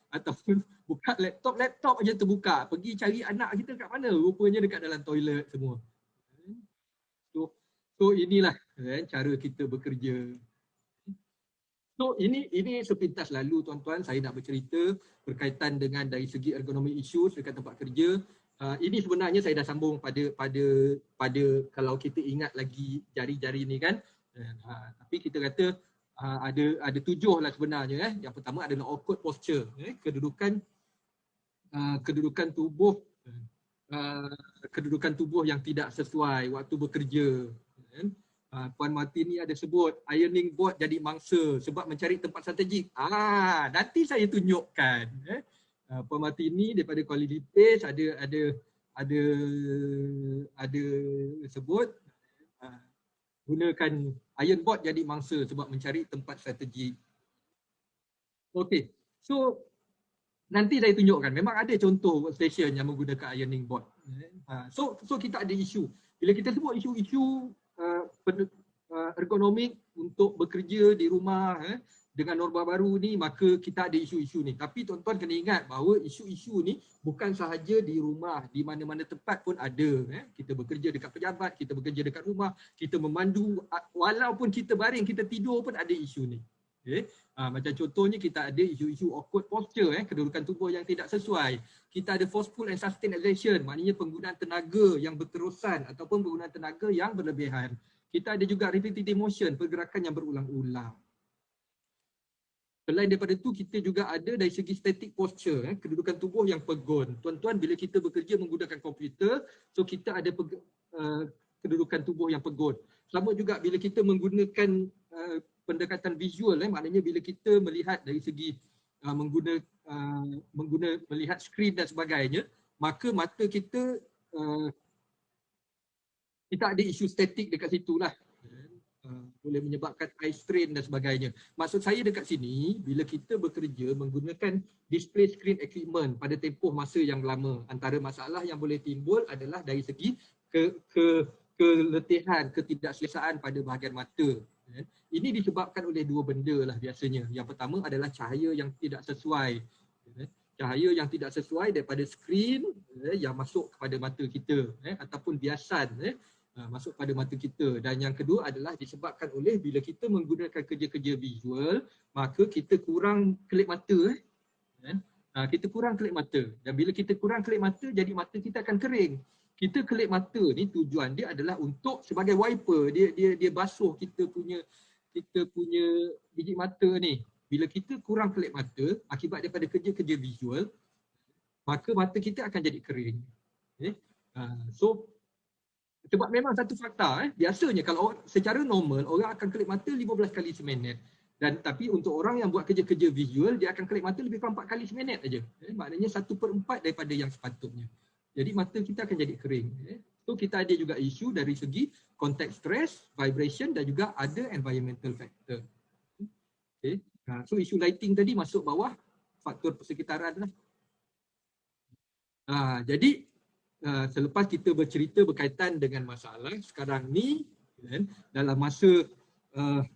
B: Ataupun buka laptop aja terbuka. Pergi cari anak kita kat mana? Rupanya dekat dalam toilet semua. So inilah kan, cara kita bekerja. So ini sepintas lalu tuan-tuan saya nak bercerita berkaitan dengan dari segi ergonomi issues dekat tempat kerja. Ini sebenarnya saya dah sambung pada kalau kita ingat lagi jari-jari ni kan. Tapi kita kata ada 7 lah sebenarnya. Yang pertama adalah awkward posture, kedudukan tubuh yang tidak sesuai waktu bekerja. Puan Martini ada sebut ironing board jadi mangsa sebab mencari tempat strategik. Nanti saya tunjukkan. Puan Martini daripada Kuala Lumpur ada sebut gunakan iron board jadi mangsa sebab mencari tempat strategik. Okey. So nanti saya tunjukkan. Memang ada contoh workstation yang menggunakan ironing board. So kita ada isu. Bila kita sebut isu-isu ergonomik untuk bekerja di rumah dengan norma baru ni, maka kita ada isu-isu ni. Tapi tuan-tuan kena ingat bahawa isu-isu ni bukan sahaja di rumah, di mana-mana tempat pun ada. Kita bekerja dekat pejabat, kita bekerja dekat rumah, kita memandu, walaupun kita baring, kita tidur pun ada isu ni. Okay. Macam contohnya kita ada isu-isu awkward posture, kedudukan tubuh yang tidak sesuai. Kita ada forceful and sustained exertion, maknanya penggunaan tenaga yang berterusan ataupun penggunaan tenaga yang berlebihan. Kita ada juga repetitive motion, pergerakan yang berulang-ulang. Selain daripada itu, kita juga ada dari segi static posture, kedudukan tubuh yang pegon. Tuan-tuan, bila kita bekerja menggunakan komputer, so kita ada kedudukan tubuh yang pegon. Sama juga bila kita menggunakan pendekatan visual, maknanya bila kita melihat dari segi melihat skrin dan sebagainya, maka mata kita kita ada isu statik dekat situ lah. Boleh menyebabkan eye strain dan sebagainya. Maksud saya dekat sini, bila kita bekerja menggunakan display screen equipment pada tempoh masa yang lama, antara masalah yang boleh timbul adalah dari segi keletihan, ketidakselesaan pada bahagian mata. Ini disebabkan oleh dua benda lah biasanya. Yang pertama adalah cahaya yang tidak sesuai. Cahaya yang tidak sesuai daripada skrin yang masuk kepada mata kita ataupun biasan masuk pada mata kita. Dan yang kedua adalah disebabkan oleh bila kita menggunakan kerja-kerja visual, maka kita kurang kelip mata. Kita kurang kelip mata. Dan bila kita kurang kelip mata, jadi mata kita akan kering. Kita kelip mata ni tujuan dia adalah untuk sebagai wiper, dia basuh kita punya biji mata ni. Bila kita kurang kelip mata akibat daripada kerja-kerja visual, maka mata kita akan jadi kering. So sebab memang satu fakta, biasanya kalau secara normal orang akan kelip mata 15 kali seminit. Dan tapi untuk orang yang buat kerja-kerja visual, dia akan kelip mata lebih kurang 4 kali seminit aja. Maknanya 1/4 daripada yang sepatutnya. Jadi mata kita akan jadi kering. So kita ada juga isu dari segi contact stress, vibration dan juga ada environmental factor. Okay. So isu lighting tadi masuk bawah faktor persekitaran lah. Jadi selepas kita bercerita berkaitan dengan masalah sekarang ni, dalam masa 20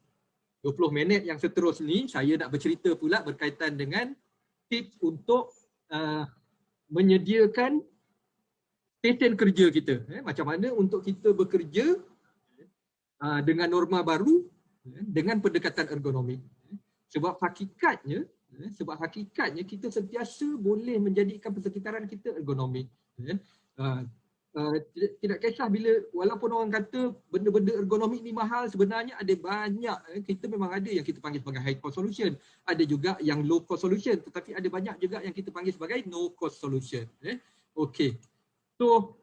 B: minit yang seterus ni, saya nak bercerita pula berkaitan dengan tips untuk menyediakan stesen kerja kita. Macam mana untuk kita bekerja dengan norma baru dengan pendekatan ergonomik. Sebab hakikatnya kita sentiasa boleh menjadikan persekitaran kita ergonomik. Tidak kisah bila walaupun orang kata benda-benda ergonomik ni mahal, sebenarnya ada banyak. Kita memang ada yang kita panggil sebagai high cost solution, ada juga yang low cost solution, tetapi ada banyak juga yang kita panggil sebagai no cost solution. Okey. So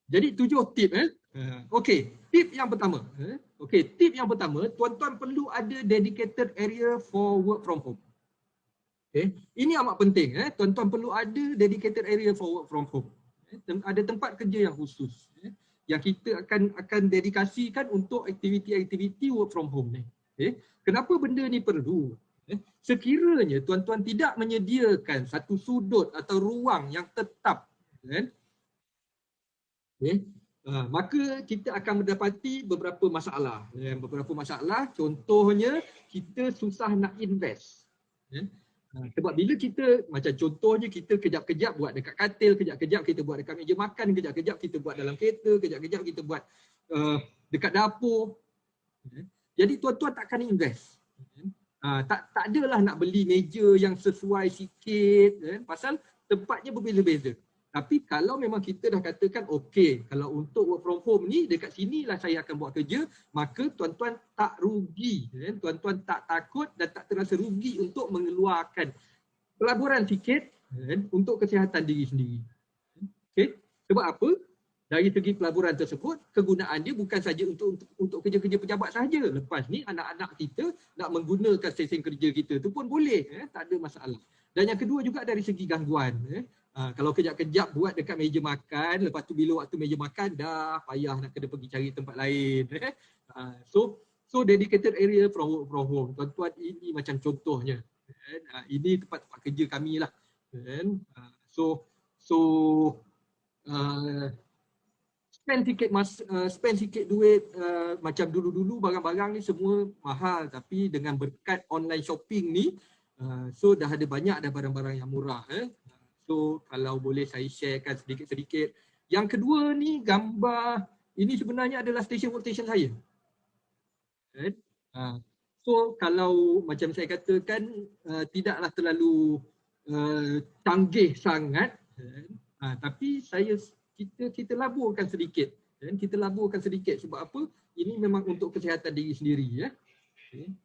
B: jadi 7 tip. Okey, tip yang pertama. Tip yang pertama, tuan-tuan perlu ada dedicated area for work from home. Ini amat penting. Tuan-tuan perlu ada dedicated area for work from home. Ada tempat kerja yang khusus yang kita akan dedikasikan untuk aktiviti-aktiviti work from home ni. Kenapa benda ni perlu? Sekiranya tuan-tuan tidak menyediakan satu sudut atau ruang yang tetap, maka kita akan mendapati beberapa masalah. Beberapa masalah, contohnya kita susah nak invest. Sebab bila kita, macam contohnya kita kejap-kejap buat dekat katil, kejap-kejap kita buat dekat meja makan, kejap-kejap kita buat dalam kereta, kejap-kejap kita buat dekat dapur. Jadi tuan-tuan takkan invest. Tak adalah nak beli meja yang sesuai sikit, pasal tempatnya berbeza-beza. Tapi kalau memang kita dah katakan okey, kalau untuk work from home ni dekat sinilah saya akan buat kerja, maka tuan-tuan tak rugi, tuan-tuan tak takut dan tak terasa rugi untuk mengeluarkan pelaburan sikit untuk kesihatan diri sendiri. Okey, sebab apa? Dari segi pelaburan tersebut, kegunaan dia bukan saja untuk kerja-kerja pejabat sahaja. Lepas ni anak-anak kita nak menggunakan stesen kerja kita tu pun boleh, tak ada masalah. Dan yang kedua juga dari segi gangguan. Kalau kejap-kejap buat dekat meja makan, lepas tu bila waktu meja makan dah payah nak kena pergi cari tempat lain. So dedicated area from home. Tuan-tuan, ini macam contohnya. Ini tempat-tempat kerja kami lah. Spend sikit duit. Macam dulu-dulu barang-barang ni semua mahal, tapi dengan berkat online shopping ni, so dah ada banyak dah barang-barang yang murah. So kalau boleh saya sharekan sedikit-sedikit. Yang kedua ni gambar, ini sebenarnya adalah station workstation saya. So kalau macam saya katakan tidaklah terlalu canggih sangat, tapi kita laburkan sedikit. Kita laburkan sedikit sebab apa? Ini memang untuk kesihatan diri sendiri, ya. Okay.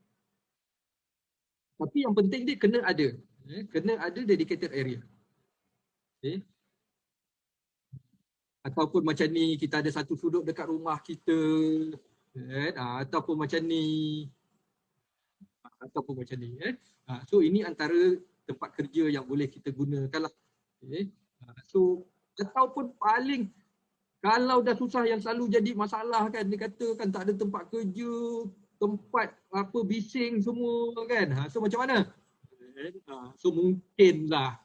B: Tapi yang penting dia kena ada dedicated area. Okay. Ataupun macam ni kita ada satu sudut dekat rumah kita, ataupun macam ni. So ini antara tempat kerja yang boleh kita gunakan lah. Okay. So ataupun paling kalau dah susah yang selalu jadi masalah kan, dia kata kan tak ada tempat kerja, tempat apa bising semua kan. So macam mana? So mungkinlah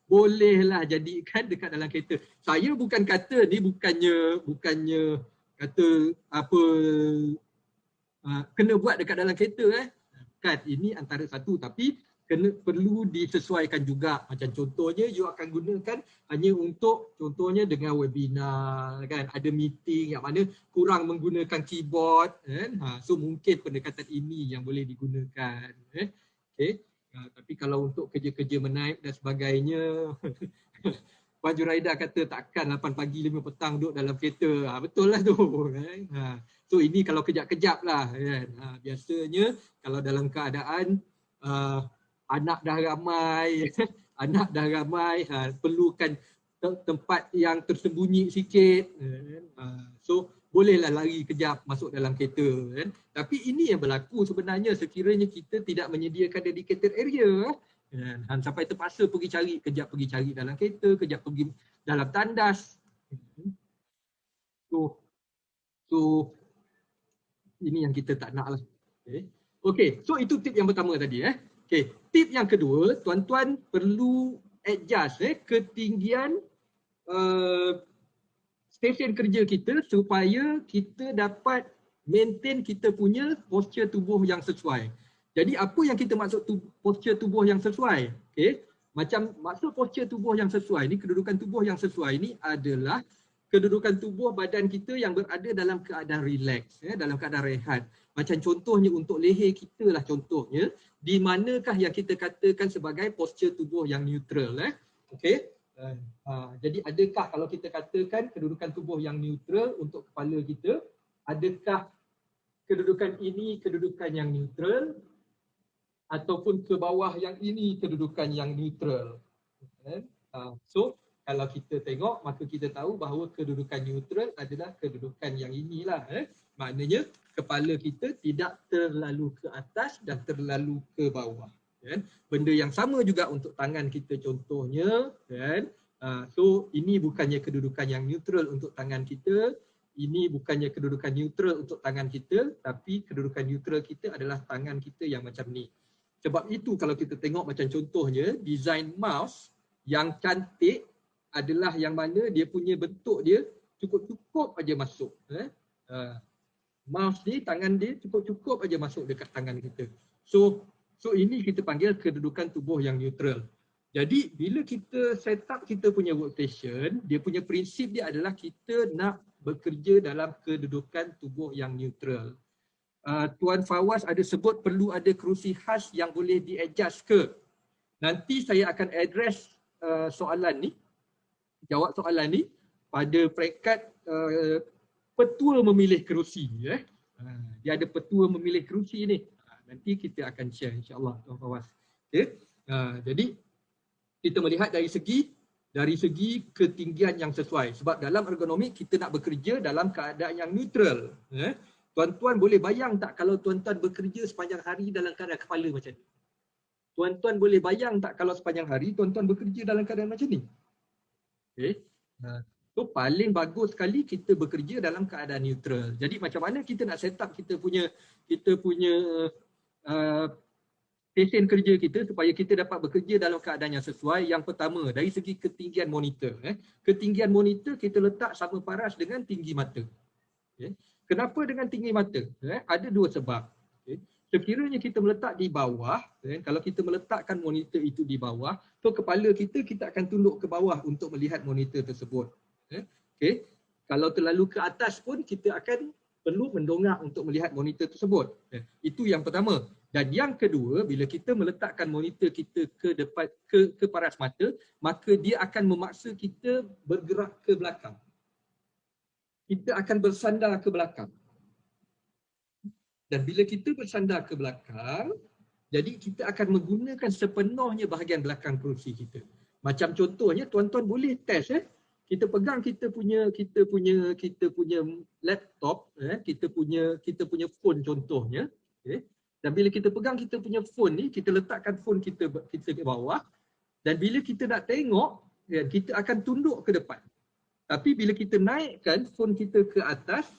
B: bolehlah jadikan dekat dalam kereta. Saya bukan kata ni bukannya kata apa kena buat dekat dalam kereta kan, ini antara satu, tapi perlu disesuaikan juga. Macam contohnya you akan gunakan hanya untuk contohnya dengan webinar kan, ada meeting yang mana kurang menggunakan keyboard kan. So mungkin pendekatan ini yang boleh digunakan. Okay. Tapi kalau untuk kerja-kerja menaip dan sebagainya Puan Juraida kata takkan 8 pagi 5 petang duduk dalam kereta. Betul lah tu kan. So ini kalau kejap-kejap lah kan. Biasanya kalau dalam keadaan anak dah ramai, perlukan tempat yang tersembunyi sikit. So bolehlah lari kejap masuk dalam kereta kan. Tapi ini yang berlaku sebenarnya sekiranya kita tidak menyediakan dedicated area. Sampai terpaksa pergi cari dalam kereta, kejap pergi dalam tandas. So ini yang kita tak nak lah. Okay, so itu tip yang pertama tadi. Okay, tip yang kedua, tuan-tuan perlu adjust ketinggian stesen kerja kita supaya kita dapat maintain kita punya posture tubuh yang sesuai. Jadi apa yang kita maksud posture tubuh yang sesuai? Okay. Macam maksud posture tubuh yang sesuai ni, kedudukan tubuh yang sesuai ni adalah kedudukan tubuh badan kita yang berada dalam keadaan relax, dalam keadaan rehat. Macam contohnya untuk leher kita lah contohnya, di manakah yang kita katakan sebagai posture tubuh yang neutral. Okay. Jadi adakah kalau kita katakan kedudukan tubuh yang neutral untuk kepala kita, adakah kedudukan ini kedudukan yang neutral? Ataupun ke bawah yang ini kedudukan yang neutral. So kalau kita tengok maka kita tahu bahawa kedudukan neutral adalah kedudukan yang inilah. Maknanya kepala kita tidak terlalu ke atas dan terlalu ke bawah. Benda yang sama juga untuk tangan kita contohnya. So ini bukannya kedudukan yang neutral untuk tangan kita. Ini bukannya kedudukan neutral untuk tangan kita, tapi kedudukan neutral kita adalah tangan kita yang macam ni. Sebab itu kalau kita tengok macam contohnya design mouse yang cantik adalah yang mana dia punya bentuk dia cukup-cukup aja masuk. Mouse ni tangan dia cukup-cukup aja masuk dekat tangan kita. So ini kita panggil kedudukan tubuh yang neutral. Jadi bila kita set up kita punya workstation, dia punya prinsip dia adalah kita nak bekerja dalam kedudukan tubuh yang neutral. Tuan Fawaz ada sebut perlu ada kerusi khas yang boleh di-adjust ke? Nanti saya akan address soalan ni, jawab soalan ni pada peringkat petua memilih kerusi. Dia ada petua memilih kerusi ni. Nanti kita akan share insya-Allah Tuan Fawaz. Okay? Jadi kita melihat dari segi ketinggian yang sesuai. Sebab dalam ergonomik kita nak bekerja dalam keadaan yang neutral. Tuan-tuan boleh bayang tak kalau tuan-tuan bekerja sepanjang hari dalam keadaan kepala macam ni? Tuan-tuan boleh bayang tak kalau sepanjang hari tuan-tuan bekerja dalam keadaan macam ni? Okay. So paling bagus sekali kita bekerja dalam keadaan neutral. Jadi macam mana kita nak set up kita punya stesen kerja kita supaya kita dapat bekerja dalam keadaan yang sesuai. Yang pertama dari segi ketinggian monitor. Ketinggian monitor kita letak sama paras dengan tinggi mata. Okay. Kenapa dengan tinggi mata? Ada dua sebab. Sekiranya kita meletak di bawah, kalau kita meletakkan monitor itu di bawah, so kepala kita akan tunduk ke bawah untuk melihat monitor tersebut. Kalau terlalu ke atas pun kita akan perlu mendongak untuk melihat monitor tersebut. Itu yang pertama. Dan yang kedua, bila kita meletakkan monitor kita ke depan ke paras mata, maka dia akan memaksa kita bergerak ke belakang. Kita akan bersandar ke belakang. Dan bila kita bersandar ke belakang, jadi kita akan menggunakan sepenuhnya bahagian belakang kerusi kita. Macam contohnya, tuan-tuan boleh test kita pegang kita punya laptop, kita punya phone contohnya, dan bila kita pegang kita punya phone ni, kita letakkan phone kita ke bawah, dan bila kita nak tengok, kita akan tunduk ke depan. Tapi bila kita naikkan phone kita ke atas,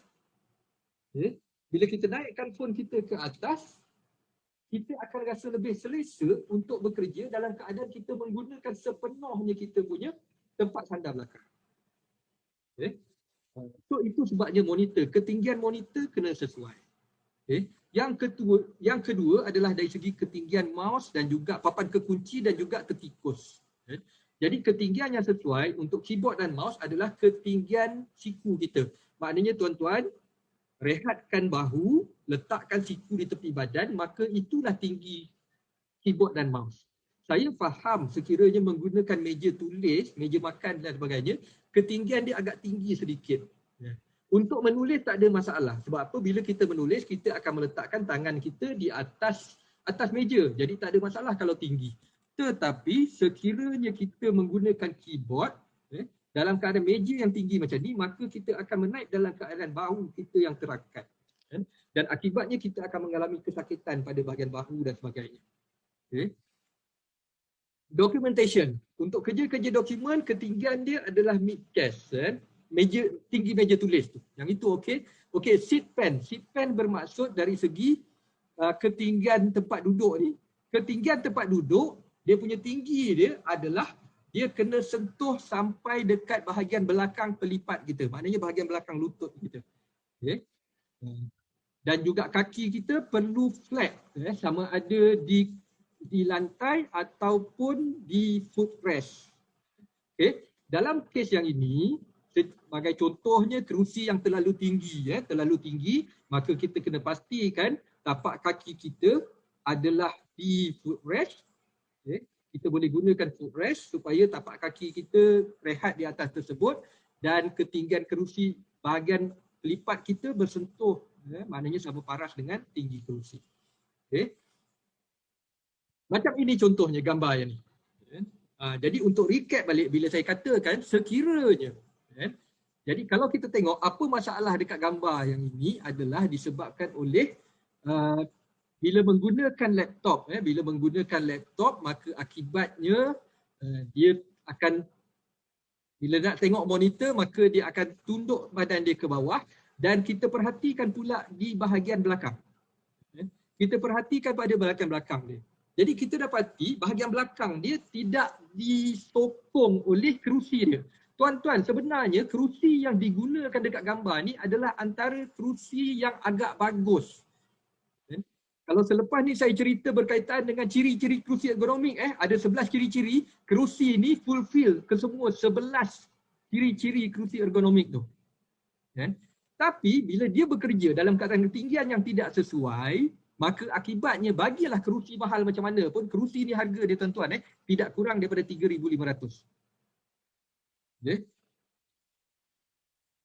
B: kita akan rasa lebih selesa untuk bekerja dalam keadaan kita menggunakan sepenuhnya kita punya tempat sandar belakang. So itu sebabnya monitor, ketinggian monitor kena sesuai. Yang kedua adalah dari segi ketinggian mouse dan juga papan kekunci dan juga tertikus. Jadi ketinggian yang sesuai untuk keyboard dan mouse adalah ketinggian siku kita. Maknanya tuan-tuan, rehatkan bahu, letakkan siku di tepi badan, maka itulah tinggi keyboard dan mouse. Saya faham sekiranya menggunakan meja tulis, meja makan dan sebagainya, ketinggian dia agak tinggi sedikit. Untuk menulis tak ada masalah. Sebab apa? Bila kita menulis, kita akan meletakkan tangan kita di atas meja. Jadi tak ada masalah kalau tinggi. Tetapi sekiranya kita menggunakan keyboard dalam keadaan meja yang tinggi macam ni, maka kita akan menaik dalam keadaan bahu kita yang terangkat. Dan akibatnya kita akan mengalami kesakitan pada bahagian bahu dan sebagainya. Documentation. Untuk kerja-kerja dokumen, ketinggian dia adalah mid-cast. Tinggi meja tulis tu. Yang itu okey. Okey, seat pen. Seat pen bermaksud dari segi ketinggian tempat duduk ni. Ketinggian tempat duduk, dia punya tinggi dia adalah dia kena sentuh sampai dekat bahagian belakang pelipat kita. Maknanya bahagian belakang lutut kita. Okay. Dan juga kaki kita perlu flat. Sama ada di lantai ataupun di footrest. Okay. Dalam kes yang ini, sebagai contohnya kerusi yang terlalu tinggi, maka kita kena pastikan tapak kaki kita adalah di footrest. Okay. Kita boleh gunakan footrest supaya tapak kaki kita rehat di atas tersebut dan ketinggian kerusi bahagian pelipat kita bersentuh, maknanya sama paras dengan tinggi kerusi. Okay. Macam ini contohnya gambar yang ni. Jadi untuk recap balik bila saya katakan sekiranya, jadi kalau kita tengok apa masalah dekat gambar yang ini adalah disebabkan oleh bila menggunakan laptop, maka akibatnya dia akan, bila nak tengok monitor, maka dia akan tunduk badan dia ke bawah dan kita perhatikan pula di bahagian belakang. Kita perhatikan pada bahagian belakang dia. Jadi kita dapati bahagian belakang dia tidak disokong oleh kerusi dia. Tuan-tuan, sebenarnya kerusi yang digunakan dekat gambar ni adalah antara kerusi yang agak bagus. Kalau selepas ni saya cerita berkaitan dengan ciri-ciri kerusi ergonomik, ada 11 ciri-ciri, kerusi ni fulfill ke semua 11 ciri-ciri kerusi ergonomik tu. Tapi bila dia bekerja dalam keadaan ketinggian yang tidak sesuai, maka akibatnya bagilah kerusi mahal macam mana pun, kerusi ni harga dia tuan-tuan tidak kurang daripada 3,500.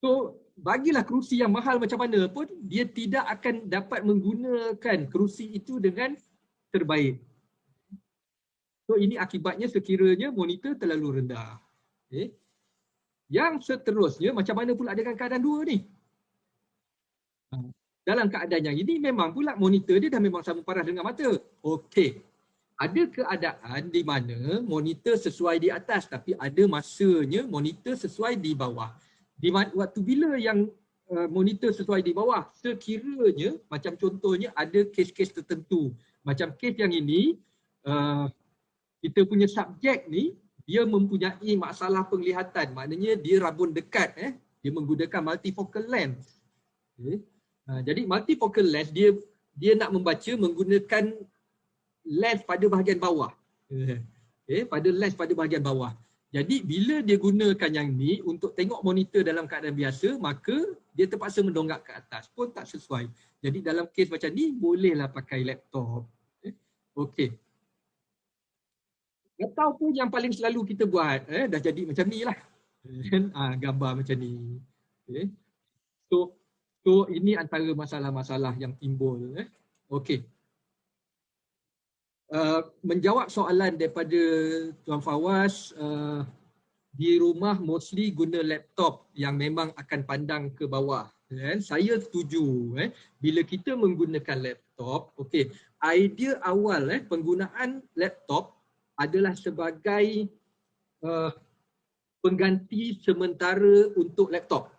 B: So, bagilah kerusi yang mahal macam mana pun, dia tidak akan dapat menggunakan kerusi itu dengan terbaik. So, ini akibatnya sekiranya monitor terlalu rendah. Yang seterusnya, macam mana pula dengan keadaan dua ni? Dalam keadaan yang ini, memang pula monitor dia dah memang sama paras dengan mata. Okey. Ada keadaan di mana monitor sesuai di atas, tapi ada masanya monitor sesuai di bawah. Waktu bila yang monitor sesuai di bawah, sekiranya macam contohnya ada kes-kes tertentu. Macam kes yang ini, kita punya subjek ni, dia mempunyai masalah penglihatan. Maknanya dia rabun dekat, dia menggunakan multifocal lens. Jadi multifocal lens, dia nak membaca menggunakan lens pada bahagian bawah. Pada lens pada bahagian bawah. Jadi bila dia gunakan yang ni untuk tengok monitor dalam keadaan biasa, maka dia terpaksa mendongak ke atas pun tak sesuai. Jadi dalam kes macam ni bolehlah pakai laptop. Okey. Ataupun yang paling selalu kita buat dah jadi macam ni lah. Gambar macam ni. Okay. So ini antara masalah-masalah yang timbul. Okey. Menjawab soalan daripada Tuan Fawaz, di rumah mostly guna laptop yang memang akan pandang ke bawah. Saya setuju. Bila kita menggunakan laptop, okey, idea awal penggunaan laptop adalah sebagai pengganti sementara untuk laptop.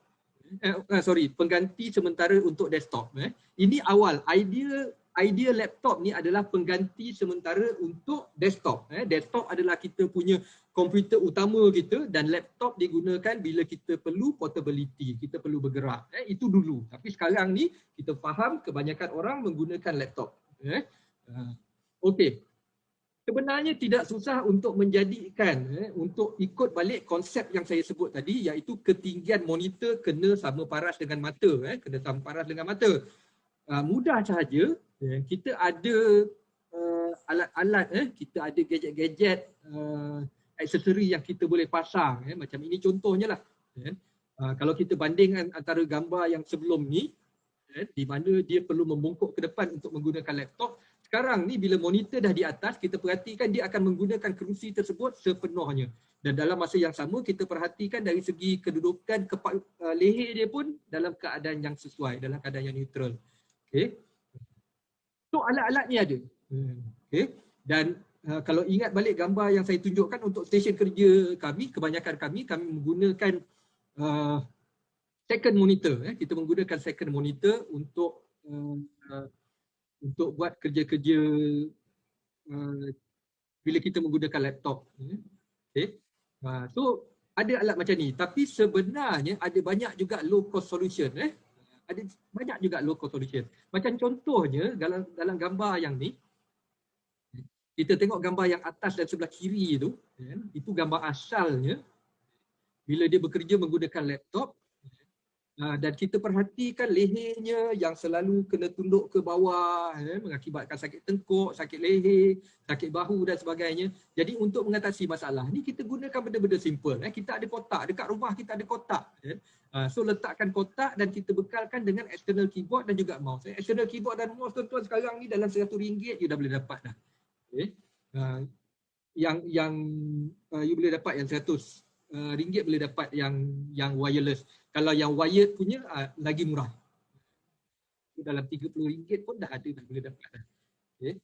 B: Pengganti sementara untuk desktop. Ini awal, idea laptop ni adalah pengganti sementara untuk desktop. Desktop adalah kita punya komputer utama kita dan laptop digunakan bila kita perlu portability, kita perlu bergerak. Itu dulu. Tapi sekarang ni kita faham kebanyakan orang menggunakan laptop. Okey. Sebenarnya tidak susah untuk menjadikan, untuk ikut balik konsep yang saya sebut tadi, iaitu ketinggian monitor kena sama paras dengan mata. Kena sama paras dengan mata. Mudah sahaja, kita ada alat-alat, kita ada gadget-gadget, aksesori yang kita boleh pasang. Macam ini contohnya lah. Kalau kita bandingkan antara gambar yang sebelum ni, di mana dia perlu membungkuk ke depan untuk menggunakan laptop. Sekarang ni bila monitor dah di atas, kita perhatikan dia akan menggunakan kerusi tersebut sepenuhnya. Dan dalam masa yang sama kita perhatikan dari segi kedudukan leher dia pun dalam keadaan yang sesuai, dalam keadaan yang neutral. Okay. So alat-alat ni ada. Okay. Dan kalau ingat balik gambar yang saya tunjukkan untuk stesen kerja kami, kebanyakan kami menggunakan second monitor. Kita menggunakan second monitor untuk buat kerja-kerja bila kita menggunakan laptop. Okay. So ada alat macam ni, tapi sebenarnya ada banyak juga low cost solution. Ada banyak juga low cost solution. Macam contohnya dalam gambar yang ni, kita tengok gambar yang atas dan sebelah kiri itu gambar asalnya bila dia bekerja menggunakan laptop. Dan kita perhatikan lehernya yang selalu kena tunduk ke bawah, mengakibatkan sakit tengkuk, sakit leher, sakit bahu dan sebagainya. Jadi untuk mengatasi masalah ni kita gunakan benda-benda simple. Kita ada kotak, dekat rumah kita ada kotak. So letakkan kotak dan kita bekalkan dengan external keyboard dan juga mouse. External keyboard dan mouse tuan-tuan sekarang ni dalam RM100 you dah boleh dapat dah. Yang you boleh dapat yang RM100 boleh dapat yang wireless. Kalau yang wired punya lagi murah. Dalam RM30 pun dah ada, dah boleh dapat dah. Okay.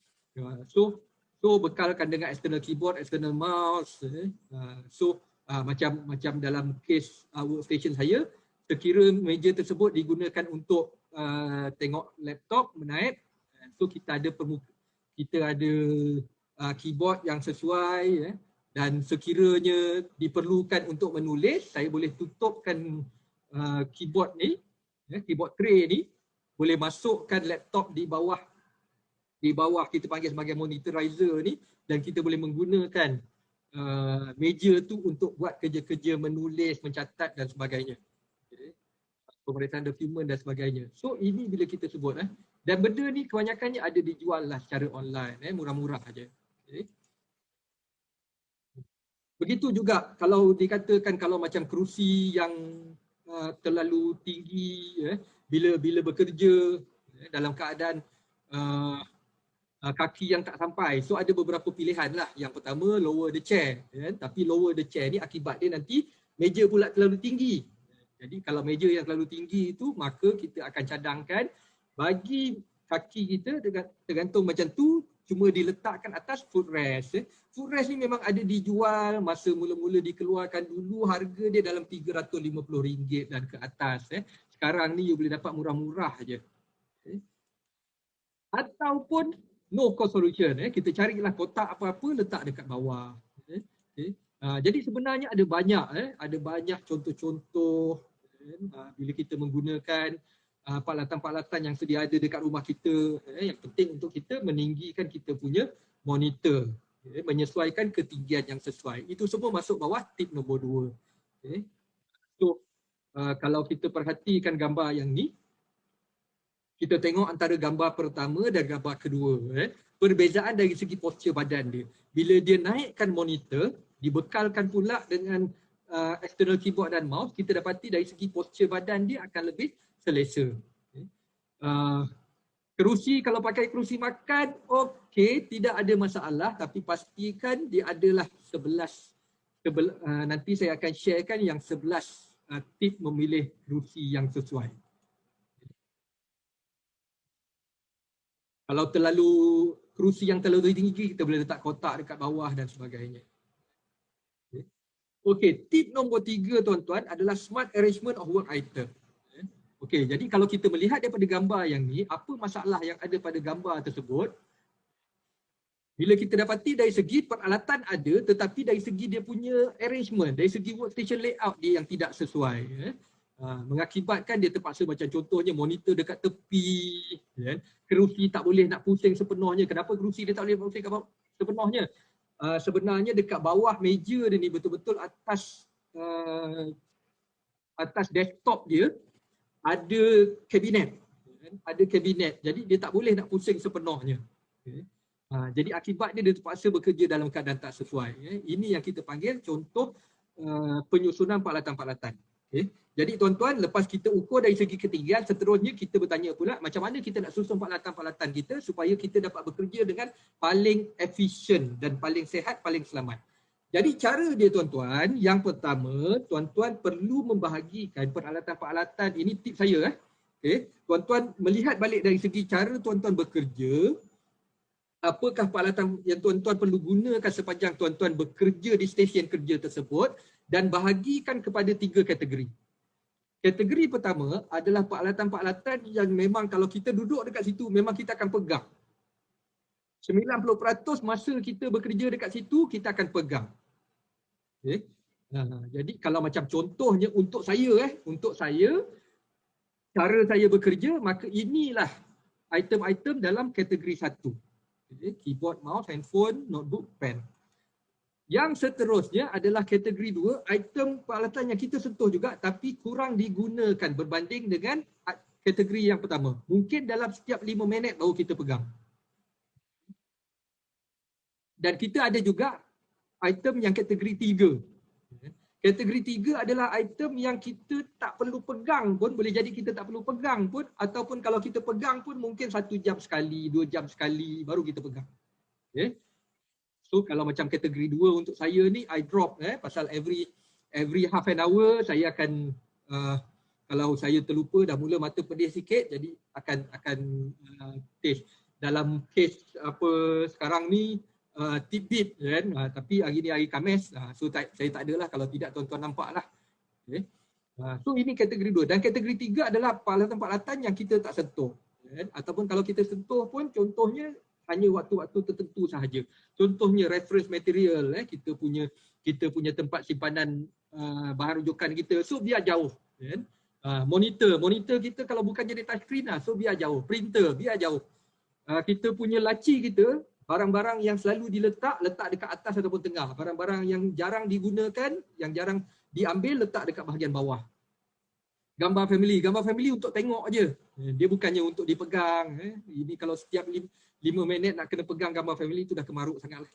B: So bekalkan dengan external keyboard, external mouse. Macam dalam case workstation saya, sekira meja tersebut digunakan untuk tengok laptop menaip. So kita ada keyboard yang sesuai. Dan sekiranya diperlukan untuk menulis, saya boleh tutupkan keyboard ni, keyboard tray ni, boleh masukkan laptop di bawah kita panggil sebagai monitorizer ni, dan kita boleh menggunakan meja tu untuk buat kerja-kerja menulis, mencatat dan sebagainya. Pemeriksaan dokumen dan sebagainya. So ini bila kita sebut dan benda ni kebanyakannya ada dijual lah secara online, murah-murah aja. Okay. Begitu juga kalau dikatakan kalau macam kerusi yang terlalu tinggi, bila bekerja dalam keadaan kaki yang tak sampai. So ada beberapa pilihan lah. Yang pertama lower the chair. Tapi lower the chair ni akibat dia nanti meja pula terlalu tinggi. Jadi kalau meja yang terlalu tinggi itu, maka kita akan cadangkan bagi kaki kita tergantung macam tu, cuma diletakkan atas footrest. Footrest ni memang ada dijual masa mula-mula dikeluarkan dulu, harga dia dalam RM350 dan ke atas. Sekarang ni you boleh dapat murah-murah aja. Ataupun no cost solution, kita carilah kotak apa-apa letak dekat bawah. Jadi sebenarnya ada banyak contoh-contoh bila kita menggunakan peralatan-peralatan yang sedia ada dekat rumah kita. Yang penting untuk kita meninggikan kita punya monitor. menyesuaikan ketinggian yang sesuai. Itu semua masuk bawah tip nombor 2. Okay. So kalau kita perhatikan gambar yang ni, kita tengok antara gambar pertama dan gambar kedua. Perbezaan dari segi postur badan dia. Bila dia naikkan monitor, dibekalkan pula dengan external keyboard dan mouse, kita dapati dari segi postur badan dia akan lebih selesa. Kerusi, kalau pakai kerusi makan, okey, tidak ada masalah, tapi pastikan dia adalah 11. Nanti saya akan sharekan yang 11 tip memilih kerusi yang sesuai. Kalau terlalu kerusi yang terlalu tinggi, kita boleh letak kotak dekat bawah dan sebagainya. Okey, tip nombor 3 tuan-tuan adalah smart arrangement of work item. Okey, jadi kalau kita melihat daripada gambar yang ni, apa masalah yang ada pada gambar tersebut? Bila kita dapati dari segi peralatan ada, tetapi dari segi dia punya arrangement, dari segi workstation layout dia yang tidak sesuai. Mengakibatkan dia terpaksa, macam contohnya monitor dekat tepi, kerusi tak boleh nak pusing sepenuhnya. Kenapa kerusi dia tak boleh pusing sepenuhnya? Sebenarnya dekat bawah meja dia ni, betul-betul atas desktop dia ada kabinet. Jadi dia tak boleh nak pusing sepenuhnya. Jadi akibat dia terpaksa bekerja dalam keadaan tak sesuai. Ini yang kita panggil contoh penyusunan peralatan-peralatan. Jadi tuan-tuan, lepas kita ukur dari segi ketinggian, seterusnya kita bertanya pula macam mana kita nak susun peralatan-peralatan kita supaya kita dapat bekerja dengan paling efisien dan paling sihat, paling selamat. Jadi cara dia tuan-tuan, yang pertama, tuan-tuan perlu membahagikan peralatan-peralatan, ini tip saya. Tuan-tuan melihat balik dari segi cara tuan-tuan bekerja, apakah peralatan yang tuan-tuan perlu gunakan sepanjang tuan-tuan bekerja di stesen kerja tersebut, dan bahagikan kepada 3 kategori. Kategori pertama adalah peralatan-peralatan yang memang kalau kita duduk dekat situ, memang kita akan pegang. 90% masa kita bekerja dekat situ, kita akan pegang. Jadi kalau macam contohnya untuk saya, cara saya bekerja, maka inilah item-item dalam kategori 1. Keyboard, mouse, handphone, notebook, pen. Yang seterusnya adalah kategori 2, item peralatan yang kita sentuh juga tapi kurang digunakan berbanding dengan kategori yang pertama. Mungkin dalam setiap 5 minit baru kita pegang. Dan kita ada juga item yang kategori 3. Kategori 3 adalah item yang kita tak perlu pegang pun, boleh jadi kita tak perlu pegang pun, ataupun kalau kita pegang pun mungkin 1 jam sekali, 2 jam sekali baru kita pegang. So kalau macam kategori 2 untuk saya ni, I drop pasal every half an hour saya akan kalau saya terlupa dah mula mata pedih sikit, jadi akan test. Dalam case apa sekarang ni tidbit kan, tapi hari ni hari Khamis, so saya tak adalah, kalau tidak tuan-tuan nampaklah. So ini kategori 2, dan kategori 3 adalah peralatan-peralatan yang kita tak sentuh, ataupun kalau kita sentuh pun contohnya hanya waktu-waktu tertentu sahaja. Contohnya reference material, kita punya tempat simpanan bahan rujukan kita, so biar jauh. Monitor kita kalau bukan jadi touchscreen, so biar jauh. Printer biar jauh. Kita punya laci kita, barang-barang yang selalu letak dekat atas ataupun tengah. Barang-barang yang jarang digunakan, yang jarang diambil, letak dekat bahagian bawah. Gambar family untuk tengok aje. Dia bukannya untuk dipegang. Ini kalau setiap 5 minit nak kena pegang gambar family, itu dah kemaruk sangatlah.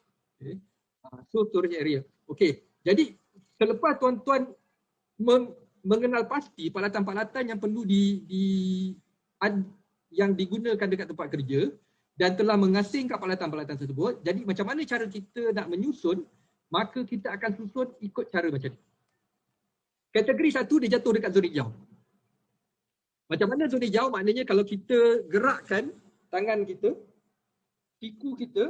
B: So storage area. Okey. Jadi selepas tuan-tuan mengenal pasti peralatan-peralatan yang perlu yang digunakan dekat tempat kerja dan telah mengasingkan peralatan-peralatan tersebut, jadi macam mana cara kita nak menyusun? Maka kita akan susun ikut cara macam ni. Kategori 1 dia jatuh dekat zona hijau. Macam mana zona hijau? Maknanya kalau kita gerakkan tangan kita, siku kita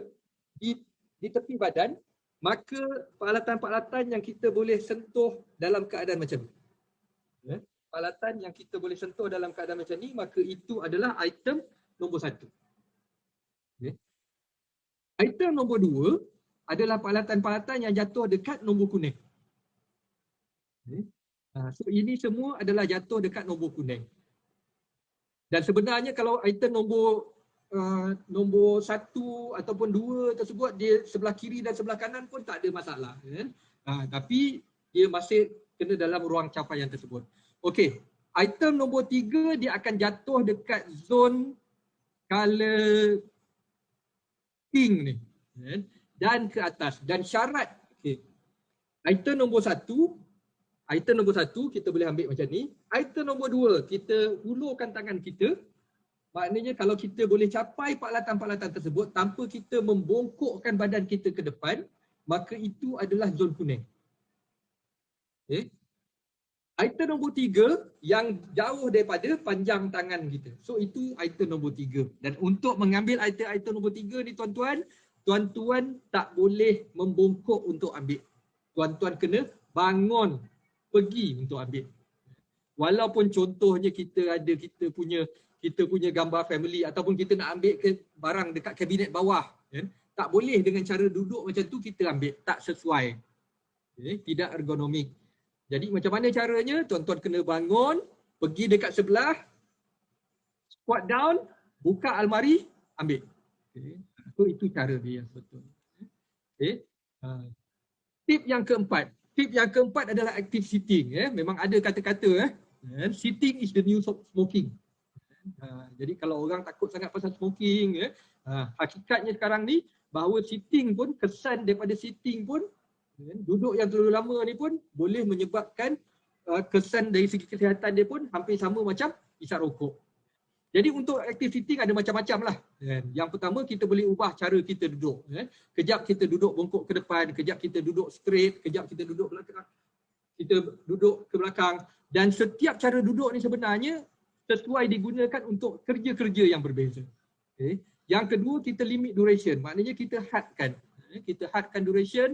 B: di tepi badan, maka peralatan-peralatan yang kita boleh sentuh dalam keadaan macam ni. Peralatan yang kita boleh sentuh dalam keadaan macam ni, maka itu adalah item nombor 1. Item nombor 2 adalah peralatan-peralatan yang jatuh dekat nombor kuning. So ini semua adalah jatuh dekat nombor kuning. Dan sebenarnya kalau item nombor nombor 1 ataupun 2 tersebut dia sebelah kiri dan sebelah kanan pun tak ada masalah kan. Tapi dia masih kena dalam ruang capaian tersebut. Okey, item nombor 3 dia akan jatuh dekat zon color pink ni kan, dan ke atas. Dan syarat, okey, item nombor 1 kita boleh ambil macam ni. Item nombor 2 kita hulurkan tangan kita. Maknanya kalau kita boleh capai palatan-palatan tersebut tanpa kita membongkokkan badan kita ke depan, maka itu adalah zon kuning. Okay. Item nombor 3 yang jauh daripada panjang tangan kita. So itu item nombor 3. Dan untuk mengambil item nombor 3 ni tuan-tuan tak boleh membongkok untuk ambil. Tuan-tuan kena bangun pergi untuk ambil. Walaupun contohnya kita punya gambar family ataupun kita nak ambil ke barang dekat kabinet bawah kan, tak boleh dengan cara duduk macam tu kita ambil, tak sesuai. Okay, tidak ergonomik. Jadi macam mana caranya? Tuan-tuan kena bangun, pergi dekat sebelah, squat down, buka almari, ambil. Okay. So itu cara dia yang betul. Okay. Tip yang keempat adalah active sitting. Memang ada kata-kata sitting is the new smoking. Jadi kalau orang takut sangat pasal smoking, hakikatnya sekarang ni bahawa sitting pun, kesan daripada sitting pun, duduk yang terlalu lama ni pun boleh menyebabkan kesan dari segi kesihatan dia pun hampir sama macam isap rokok. Jadi untuk active sitting ada macam-macam lah. Yang pertama kita boleh ubah cara kita duduk. Kejap kita duduk bongkok ke depan, kejap kita duduk straight, kejap kita duduk belakang. Kita duduk ke belakang. Dan setiap cara duduk ni sebenarnya sesuai digunakan untuk kerja-kerja yang berbeza. Okay. Yang kedua, kita limit duration. Maknanya kita hadkan. Kita hadkan duration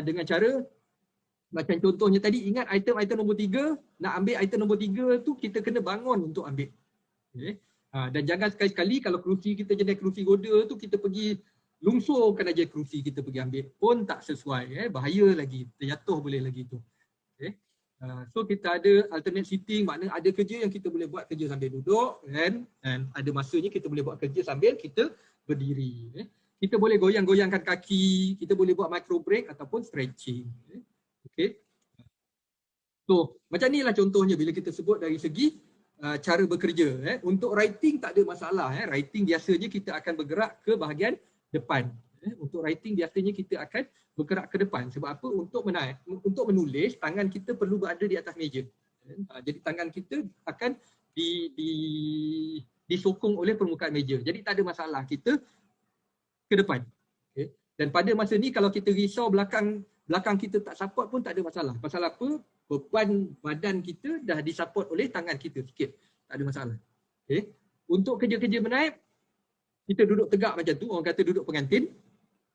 B: dengan cara macam contohnya tadi, ingat item nombor 3, nak ambil item nombor 3 tu kita kena bangun untuk ambil. Okay. Dan jangan sekali-sekali kalau kerusi kita jenis kerusi roda tu kita pergi lungsurkan aja kerusi kita pergi ambil. Pun tak sesuai. Bahaya lagi. Terjatuh boleh lagi tu. Okay. So kita ada alternate sitting, maknanya ada kerja yang kita boleh buat kerja sambil duduk kan, dan ada masanya kita boleh buat kerja sambil kita berdiri. Kita boleh goyang-goyangkan kaki, kita boleh buat micro break ataupun stretching. Okay. So macam inilah contohnya bila kita sebut dari segi cara bekerja. Untuk writing tak ada masalah. Writing biasanya kita akan bergerak ke bahagian depan. Untuk writing biasanya kita akan bergerak ke depan. Sebab apa? Untuk menulis, tangan kita perlu berada di atas meja. Jadi tangan kita akan disokong oleh permukaan meja. Jadi tak ada masalah kita ke depan. Okay. Dan pada masa ni kalau kita risau belakang kita tak support pun tak ada masalah. Pasal apa? Beban badan kita dah disupport oleh tangan kita sikit. Tak ada masalah. Okay. Untuk kerja-kerja menaip, kita duduk tegak macam tu. Orang kata duduk pengantin.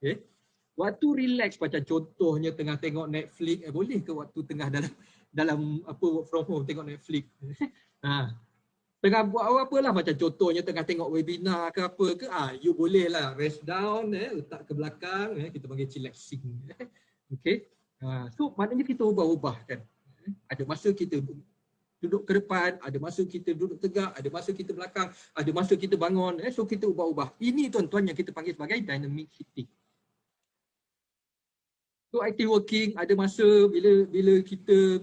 B: Okay. Waktu relax macam contohnya tengah tengok Netflix, boleh ke waktu tengah dalam apa work from home tengok Netflix? Tengah buat apa lah, macam contohnya tengah tengok webinar ke apa ke, you boleh lah rest down, letak ke belakang, kita panggil chillaxing. Okay. So maknanya kita ubah-ubah kan. Ada masa kita duduk ke depan, ada masa kita duduk tegak, ada masa kita belakang, ada masa kita bangun. So kita ubah-ubah. Ini tuan-tuan yang kita panggil sebagai dynamic sitting. So active working, ada masa bila kita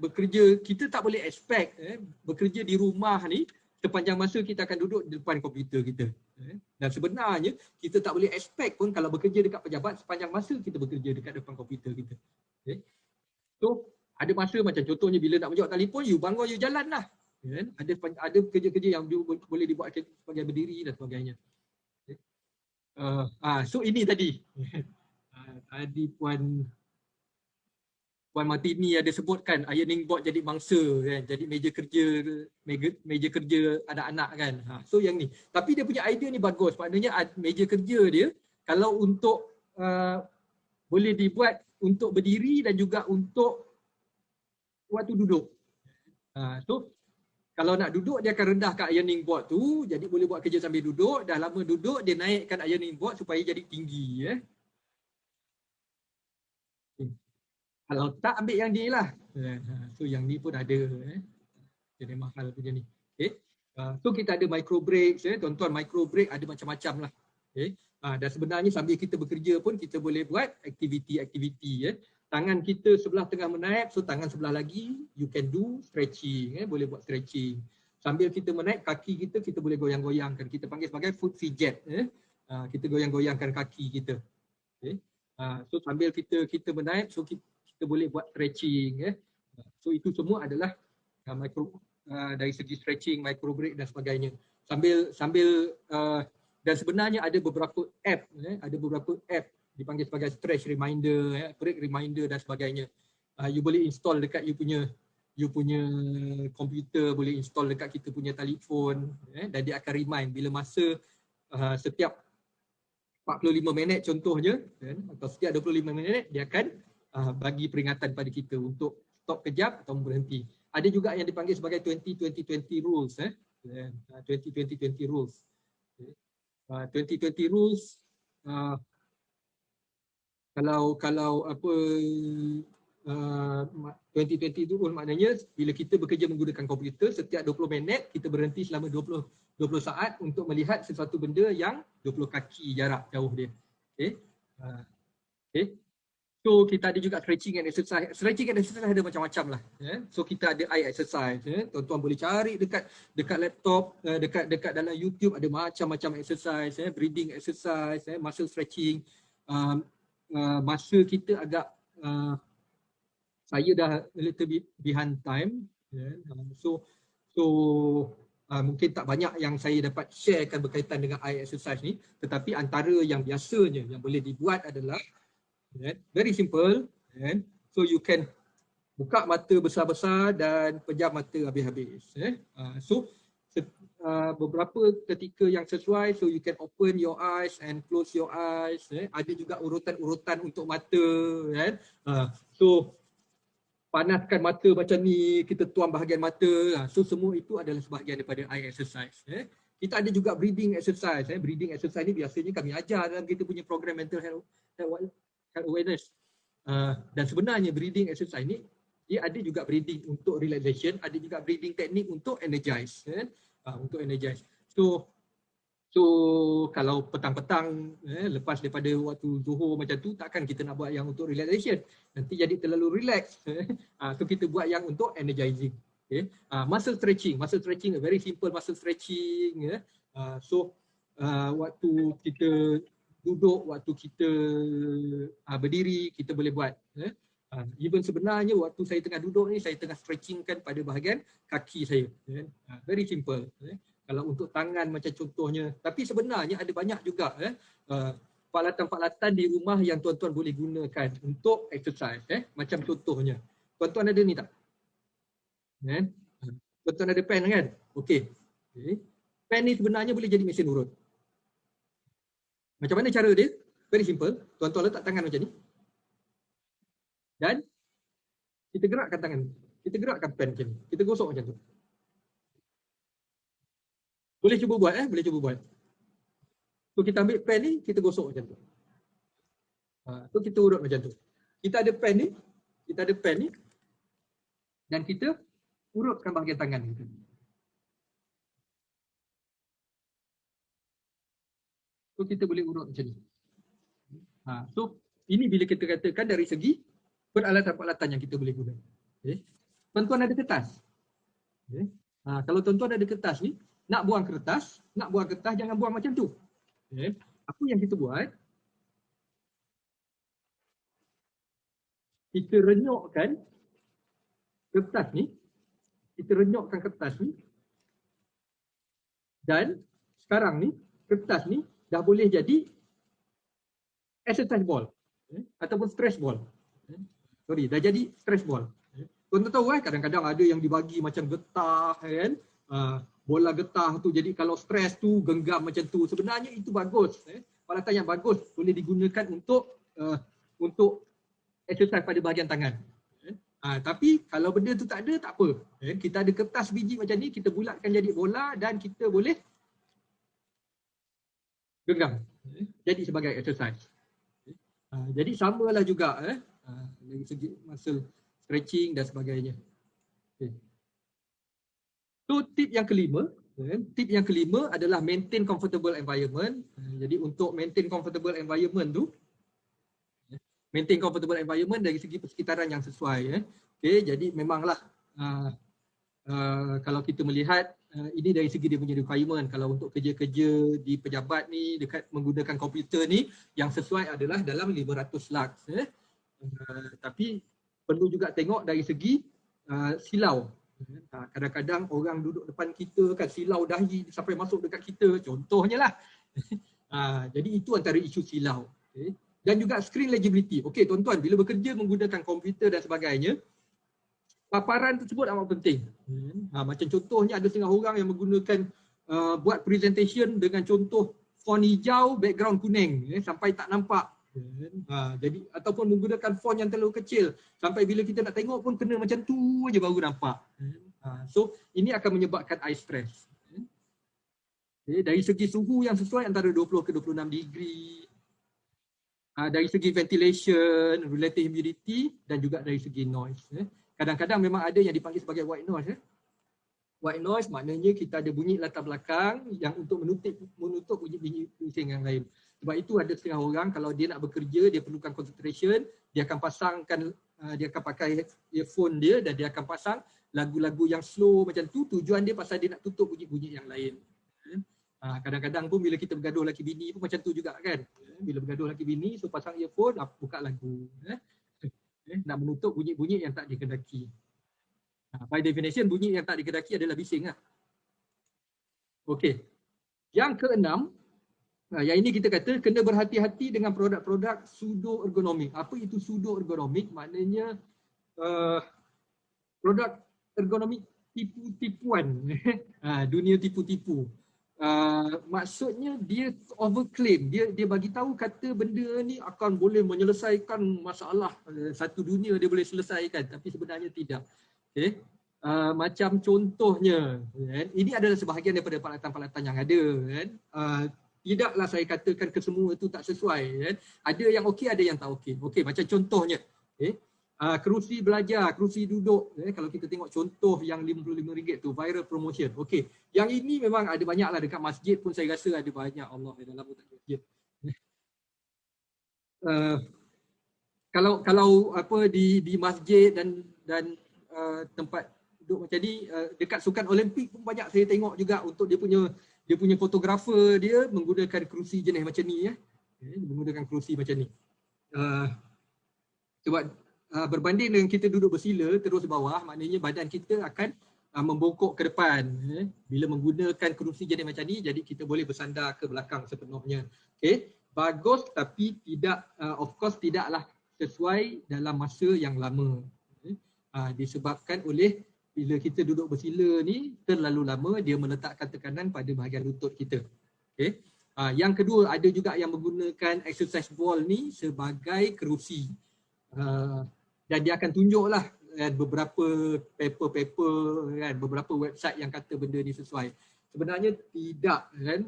B: bekerja, kita tak boleh expect bekerja di rumah ni sepanjang masa kita akan duduk di depan komputer kita. Dan sebenarnya kita tak boleh expect pun kalau bekerja dekat pejabat sepanjang masa kita bekerja dekat depan komputer kita. Okay. So ada masa macam contohnya bila nak menjawab telefon, you bangun, you jalan lah. Ada kerja-kerja yang boleh dibuat sebagai berdiri dan sebagainya. Okay. So ini tadi. Tadi Puan Martini ada sebutkan ironing board jadi mangsa kan, jadi meja kerja anak-anak kan. So yang ni. Tapi dia punya idea ni bagus. Maknanya meja kerja dia kalau untuk boleh dibuat untuk berdiri dan juga untuk waktu duduk. So kalau nak duduk dia akan rendahkan ironing board tu, jadi boleh buat kerja sambil duduk. Dah lama duduk dia naikkan ironing board supaya jadi tinggi. Kalau tak ambil yang ni lah. So yang ni pun ada. Jadi mahal punya ni. Okay. So kita ada micro breaks, tuan-tuan, micro break ada macam-macam lah. Okay. Dan sebenarnya sambil kita bekerja pun kita boleh buat aktiviti-aktiviti. Tangan kita sebelah tengah menaip, so tangan sebelah lagi you can do stretching, boleh buat stretching. Sambil kita menaip kaki kita boleh goyang-goyangkan. Kita panggil sebagai foot fidget. Kita goyang-goyangkan kaki kita. Okay. So sambil kita menaip, so kita boleh buat stretching. So itu semua adalah dari segi stretching, micro break dan sebagainya. Sambil dan sebenarnya ada beberapa app dipanggil sebagai stretch reminder, break reminder dan sebagainya. You boleh install dekat you punya komputer, boleh install dekat kita punya telefon, dan dia akan remind bila masa setiap 45 minit contohnya, atau setiap 25 minit dia akan bagi peringatan pada kita untuk stop kejap atau berhenti. Ada juga yang dipanggil sebagai 20-20-20 rules. 20-20-20 rules. 20-20 rules, kalau apa 20-20 rule maknanya bila kita bekerja menggunakan komputer, setiap 20 minit kita berhenti selama 20 saat untuk melihat sesuatu benda yang 20 kaki jarak jauh dia. Okay. So kita ada juga stretching and exercise. Stretching and exercise ada macam-macam lah. So kita ada eye exercise. Tuan-tuan boleh cari dekat laptop, dekat dalam YouTube ada macam-macam exercise, breathing exercise, muscle stretching. Masa kita agak saya dah a little bit behind time. So mungkin tak banyak yang saya dapat sharekan berkaitan dengan eye exercise ni, tetapi antara yang biasanya yang boleh dibuat adalah very simple, so you can buka mata besar-besar dan pejam mata habis-habis. So beberapa ketika yang sesuai, so you can open your eyes and close your eyes. Ada juga urutan-urutan untuk mata. So panaskan mata macam ni, kita tuang bahagian mata. So semua itu adalah sebahagian daripada eye exercise. Kita ada juga breathing exercise. Breathing exercise ni biasanya kami ajar dalam kita punya program mental health awareness. Dan sebenarnya breathing exercise ni dia ada juga breathing untuk relaxation, ada juga breathing teknik untuk energize, untuk energize. So kalau petang-petang lepas daripada waktu zuhur macam tu, takkan kita nak buat yang untuk relaxation, nanti jadi terlalu relax. So kita buat yang untuk energizing. Muscle stretching a very simple muscle stretching. So waktu kita duduk, waktu kita berdiri, kita boleh buat. Even sebenarnya waktu saya tengah duduk ni, saya tengah stretchingkan pada bahagian kaki saya. Very simple. Kalau untuk tangan macam contohnya. Tapi sebenarnya ada banyak juga peralatan-peralatan di rumah yang tuan-tuan boleh gunakan untuk exercise. Macam contohnya. Tuan-tuan ada ni tak? Tuan-tuan ada pen kan? Okey. Pen ni sebenarnya boleh jadi mesin urut. Macam mana cara dia? Very simple. Tuan-tuan letak tangan macam ni. Dan kita gerakkan tangan. Kita gerakkan pen macam ni. Kita gosok macam tu. Boleh cuba buat, boleh cuba buat. So kita ambil pen ni, kita gosok macam tu. So kita urut macam tu. Kita ada pen ni, dan kita urutkan bahagian tangan kita. So kita boleh urut macam ni. So ini bila kita katakan dari segi peralatan-peralatan yang kita boleh guna. Tuan-tuan ada kertas. Kalau tuan-tuan ada kertas ni, nak buang kertas jangan buang macam tu. Apa yang kita buat? Kita renyokkan kertas ni. Dan sekarang ni kertas ni dah boleh jadi exercise ball ataupun stress ball. Dah jadi stress ball. Tuan-tuan tahu kadang-kadang ada yang dibagi macam getah kan. Bola getah tu, jadi kalau stres tu genggam macam tu. Sebenarnya itu bagus. Peralatan yang bagus boleh digunakan untuk exercise pada bahagian tangan. Tapi kalau benda tu tak ada, tak apa. Kita ada kertas biji macam ni, kita bulatkan jadi bola dan kita boleh genggam. Jadi sebagai exercise. Jadi samalah juga dari segi muscle stretching dan sebagainya. So tip yang kelima, Tip yang kelima adalah maintain comfortable environment. Jadi untuk maintain comfortable environment tu, maintain comfortable environment dari segi persekitaran yang sesuai. Okay, jadi memanglah kalau kita melihat ini dari segi dia punya requirement. Kalau untuk kerja-kerja di pejabat ni dekat menggunakan komputer ni, yang sesuai adalah dalam 500 lux. Tapi perlu juga tengok dari segi silau. Kadang-kadang orang duduk depan kita kan silau dahi sampai masuk dekat kita, contohnya lah. Jadi itu antara isu silau. Okay. Dan juga screen legibility. Okey tuan-tuan, bila bekerja menggunakan komputer dan sebagainya, paparan tersebut amat penting. Macam contohnya ada setengah orang yang menggunakan buat presentation dengan contoh font hijau, background kuning sampai tak nampak. Jadi ataupun menggunakan font yang terlalu kecil sampai bila kita nak tengok pun kena macam tu je baru nampak. So ini akan menyebabkan eye stress. Dari segi suhu yang sesuai antara 20 ke 26 degree. Dari segi ventilation, relative humidity dan juga dari segi noise. Kadang-kadang memang ada yang dipanggil sebagai white noise. White noise maknanya kita ada bunyi latar belakang yang untuk menutup bunyi bising yang lain. Sebab itu ada setengah orang kalau dia nak bekerja, dia perlukan concentration, dia akan pasangkan, dia akan pakai earphone dia dan dia akan pasang lagu-lagu yang slow macam tu. Tujuan dia pasal dia nak tutup bunyi-bunyi yang lain. Kadang-kadang pun bila kita bergaduh laki bini pun macam tu juga kan. Bila bergaduh laki bini, so pasang earphone, buka lagu. Nak menutup bunyi-bunyi yang tak dikehendaki. By definition, bunyi yang tak dikehendaki adalah bising lah. Okey. Yang keenam, yang ini kita kata kena berhati-hati dengan produk-produk pseudo ergonomik. Apa itu pseudo ergonomik? Maknanya produk ergonomik tipu-tipuan. Dunia tipu-tipu. Maksudnya dia overclaim, dia bagi tahu kata benda ni akan boleh menyelesaikan masalah satu dunia, dia boleh selesaikan, tapi sebenarnya tidak. Okay. Macam contohnya, ini adalah sebahagian daripada peralatan-peralatan yang ada. Tidaklah saya katakan kesemua itu tak sesuai. Ada yang okey, ada yang tak okey. Okey, macam contohnya, kerusi belajar, kerusi duduk. Kalau kita tengok contoh yang RM55 tu, viral promotion. Okey, yang ini memang ada banyak lah dekat masjid pun saya rasa ada banyak. Allah, dalam tak masjid. Kalau apa di masjid dan tempat duduk macam ni, dekat sukan Olimpik pun banyak saya tengok juga untuk dia punya fotografer dia menggunakan kerusi jenis macam ni menggunakan kerusi macam ni. Sebab berbanding dengan kita duduk bersila terus bawah, maknanya badan kita akan membongkok ke depan. Bila menggunakan kerusi jenis macam ni, jadi kita boleh bersandar ke belakang sepenuhnya. Okey, bagus tapi tidak, of course tidaklah sesuai dalam masa yang lama. Disebabkan oleh bila kita duduk bersila ni terlalu lama, dia meletakkan tekanan pada bahagian lutut kita. Okay. Yang kedua, ada juga yang menggunakan exercise ball ni sebagai kerusi. Dan dia akan tunjuklah beberapa paper kan, beberapa website yang kata benda ni sesuai. Sebenarnya tidak kan.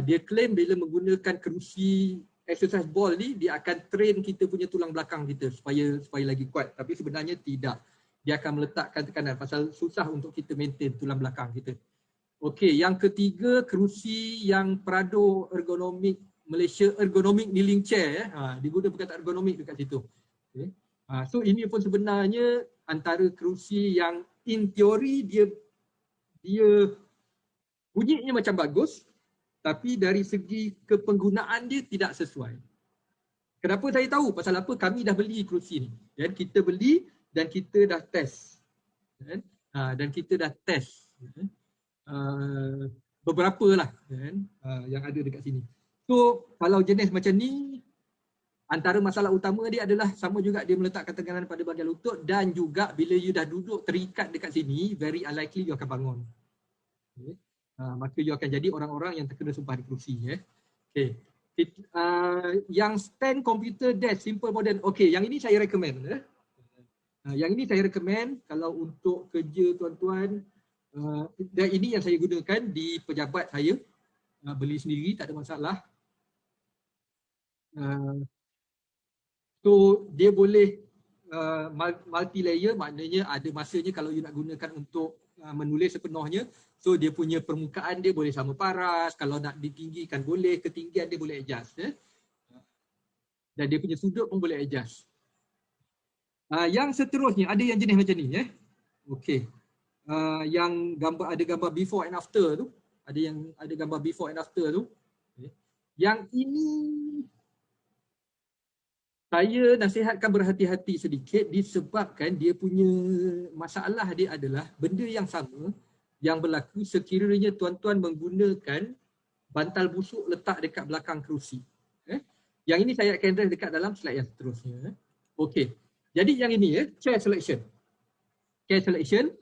B: Dia claim bila menggunakan kerusi exercise ball ni dia akan train kita punya tulang belakang kita supaya lagi kuat, tapi sebenarnya tidak. Dia akan meletakkan tekanan pasal susah untuk kita maintain tulang belakang kita. Okey, yang ketiga, kerusi yang Prado ergonomik Malaysia ergonomic kneeling chair, digunakan perkataan ergonomik dekat situ. Okay. So ini pun sebenarnya antara kerusi yang in teori dia bunyinya macam bagus, tapi dari segi kepenggunaan dia tidak sesuai. Kenapa saya tahu? Pasal apa? Kami dah beli kerusi ni. Dan kita beli dan kita dah test. Dan kita dah test beberapa lah yang ada dekat sini. So kalau jenis macam ni, antara masalah utama dia adalah sama juga dia meletakkan tekanan pada bahagian lutut, dan juga bila you dah duduk terikat dekat sini, very unlikely you akan bangun. Okay. Maka you akan jadi orang-orang yang terkena sumpah di kerusi. Okay. Yang stand computer desk simple modern, okay, yang ini saya recommend. Yang ini saya recommend kalau untuk kerja tuan-tuan, dan ini yang saya gunakan di pejabat saya, beli sendiri tak ada masalah. So dia boleh multi layer, maknanya ada masanya kalau you nak gunakan untuk menulis sepenuhnya. So dia punya permukaan dia boleh sama paras, kalau nak ditinggikan boleh, ketinggian dia boleh adjust. Dan dia punya sudut pun boleh adjust. Yang seterusnya ada yang jenis macam ni. Okey. Yang gambar ada gambar before and after tu. Ada gambar before and after tu. Okay. Yang ini saya nasihatkan berhati-hati sedikit disebabkan dia punya masalah dia adalah benda yang sama yang berlaku sekiranya tuan-tuan menggunakan bantal busuk letak dekat belakang kerusi. Yang ini saya akan address dekat dalam slide yang seterusnya. Okey. Jadi yang ini chair selection. Chair selection.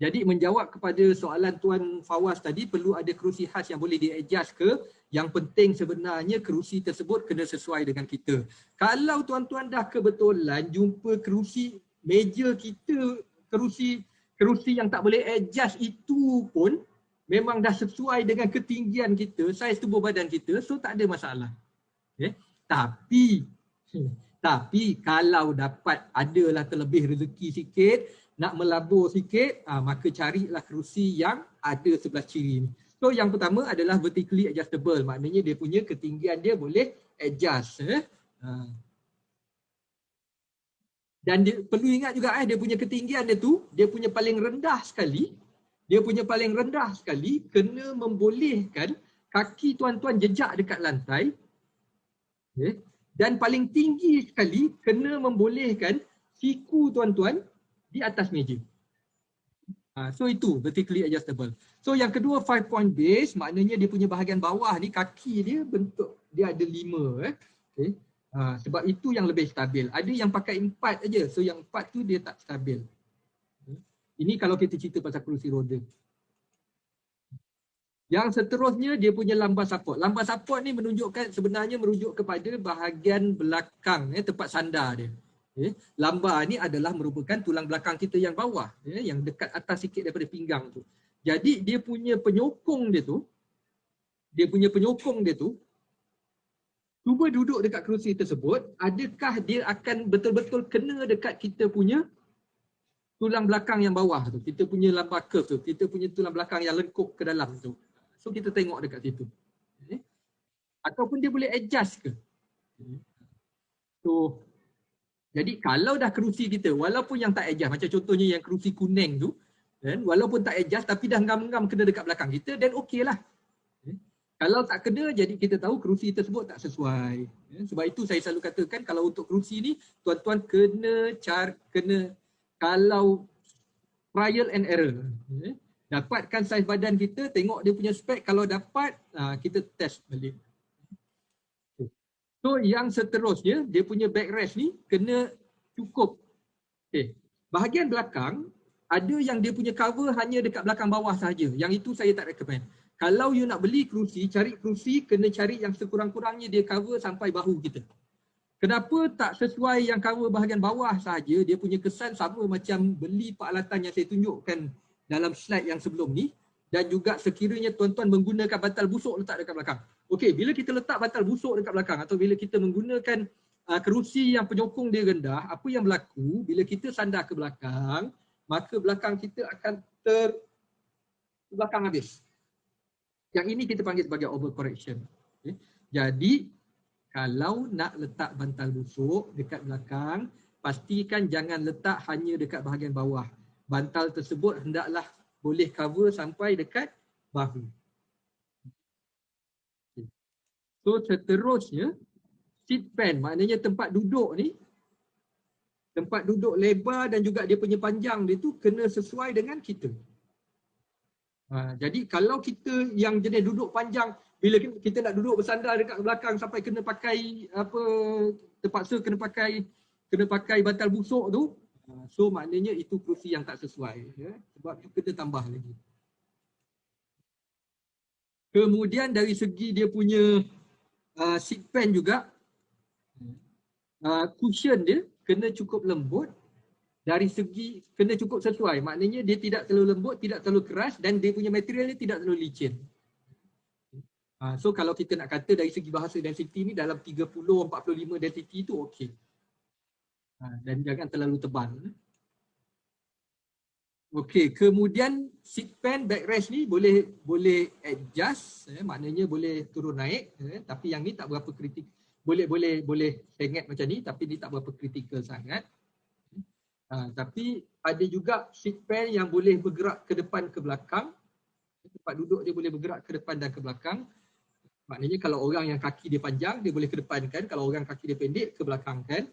B: Jadi menjawab kepada soalan Tuan Fawaz tadi, perlu ada kerusi khas yang boleh di-adjust ke? Yang penting sebenarnya kerusi tersebut kena sesuai dengan kita. Kalau tuan-tuan dah kebetulan jumpa kerusi meja kita, kerusi yang tak boleh adjust itu pun memang dah sesuai dengan ketinggian kita, saiz tubuh badan kita, so tak ada masalah. Okay. Tapi kalau dapat adalah terlebih rezeki sikit, nak melabur sikit, maka carilah kerusi yang ada sebelah kiri ni. So yang pertama adalah vertically adjustable, maknanya dia punya ketinggian dia boleh adjust. Dan perlu ingat juga dia punya ketinggian dia tu, dia punya paling rendah sekali kena membolehkan kaki tuan-tuan jejak dekat lantai. Okay. Dan paling tinggi sekali kena membolehkan siku tuan-tuan di atas meja. So itu vertically adjustable. So yang kedua 5 point base, maknanya dia punya bahagian bawah ni kaki dia bentuk dia ada 5. Okay. Sebab itu yang lebih stabil. Ada yang pakai 4 aja. So yang 4 tu dia tak stabil. Ini kalau kita cerita pasal kerusi roda. Yang seterusnya dia punya lumbar support. Lumbar support ni sebenarnya merujuk kepada bahagian belakang, tempat sandar dia. Lumbar ni adalah merupakan tulang belakang kita yang bawah, yang dekat atas sikit daripada pinggang tu. Jadi dia punya penyokong dia tu, cuba duduk dekat kerusi tersebut, adakah dia akan betul-betul kena dekat kita punya tulang belakang yang bawah tu, kita punya lumbar curve tu, kita punya tulang belakang yang lengkup ke dalam tu. So kita tengok dekat situ. Ataupun dia boleh adjust ke? So jadi kalau dah kerusi kita, walaupun yang tak adjust, macam contohnya yang kerusi kuning tu, walaupun tak adjust tapi dah ngam-ngam kena dekat belakang kita, then okey lah. Kalau tak kena, jadi kita tahu kerusi tersebut tak sesuai. Sebab itu saya selalu katakan kalau untuk kerusi ni, tuan-tuan kena kalau trial and error. Dapatkan saiz badan kita, tengok dia punya spek, kalau dapat, kita test balik. So yang seterusnya, dia punya backrest ni kena cukup. Okay. Bahagian belakang, ada yang dia punya cover hanya dekat belakang bawah sahaja. Yang itu saya tak recommend. Kalau you nak beli kerusi, cari kerusi, kena cari yang sekurang-kurangnya dia cover sampai bahu kita. Kenapa tak sesuai yang cover bahagian bawah sahaja, dia punya kesan sama macam beli peralatan yang saya tunjukkan dalam slide yang sebelum ni. Dan juga sekiranya tuan-tuan menggunakan bantal busuk letak dekat belakang. Okey, bila kita letak bantal busuk dekat belakang atau bila kita menggunakan kerusi yang penyokong dia rendah, apa yang berlaku bila kita sandar ke belakang, maka belakang kita akan belakang habis. Yang ini kita panggil sebagai overcorrection. Okay. Jadi, kalau nak letak bantal busuk dekat belakang, pastikan jangan letak hanya dekat bahagian bawah. Bantal tersebut hendaklah boleh cover sampai dekat bahu. So seterusnya, seat pan, maknanya tempat duduk ni, tempat duduk lebar dan juga dia punya panjang dia tu kena sesuai dengan kita. Jadi kalau kita yang jenis duduk panjang, bila kita nak duduk bersandar dekat belakang sampai kena pakai terpaksa kena pakai bantal busuk tu, so maknanya itu kerusi yang tak sesuai, sebab itu kena tambah lagi. Kemudian dari segi dia punya seat pan juga, cushion dia kena cukup lembut, dari segi kena cukup sesuai, maknanya dia tidak terlalu lembut, tidak terlalu keras dan dia punya material dia tidak terlalu licin. So kalau kita nak kata dari segi bahasa density ni dalam 30-45 density tu okey. Dan jangan terlalu tebal. Okey, kemudian seat pan backrest ni boleh adjust, maknanya boleh turun naik, tapi yang ni tak berapa kritik. Boleh sengit macam ni, tapi ni tak berapa kritikal sangat. Tapi ada juga seat pan yang boleh bergerak ke depan ke belakang. Tempat duduk dia boleh bergerak ke depan dan ke belakang. Maknanya kalau orang yang kaki dia panjang, dia boleh ke depan kan. Kalau orang kaki dia pendek, ke belakang kan.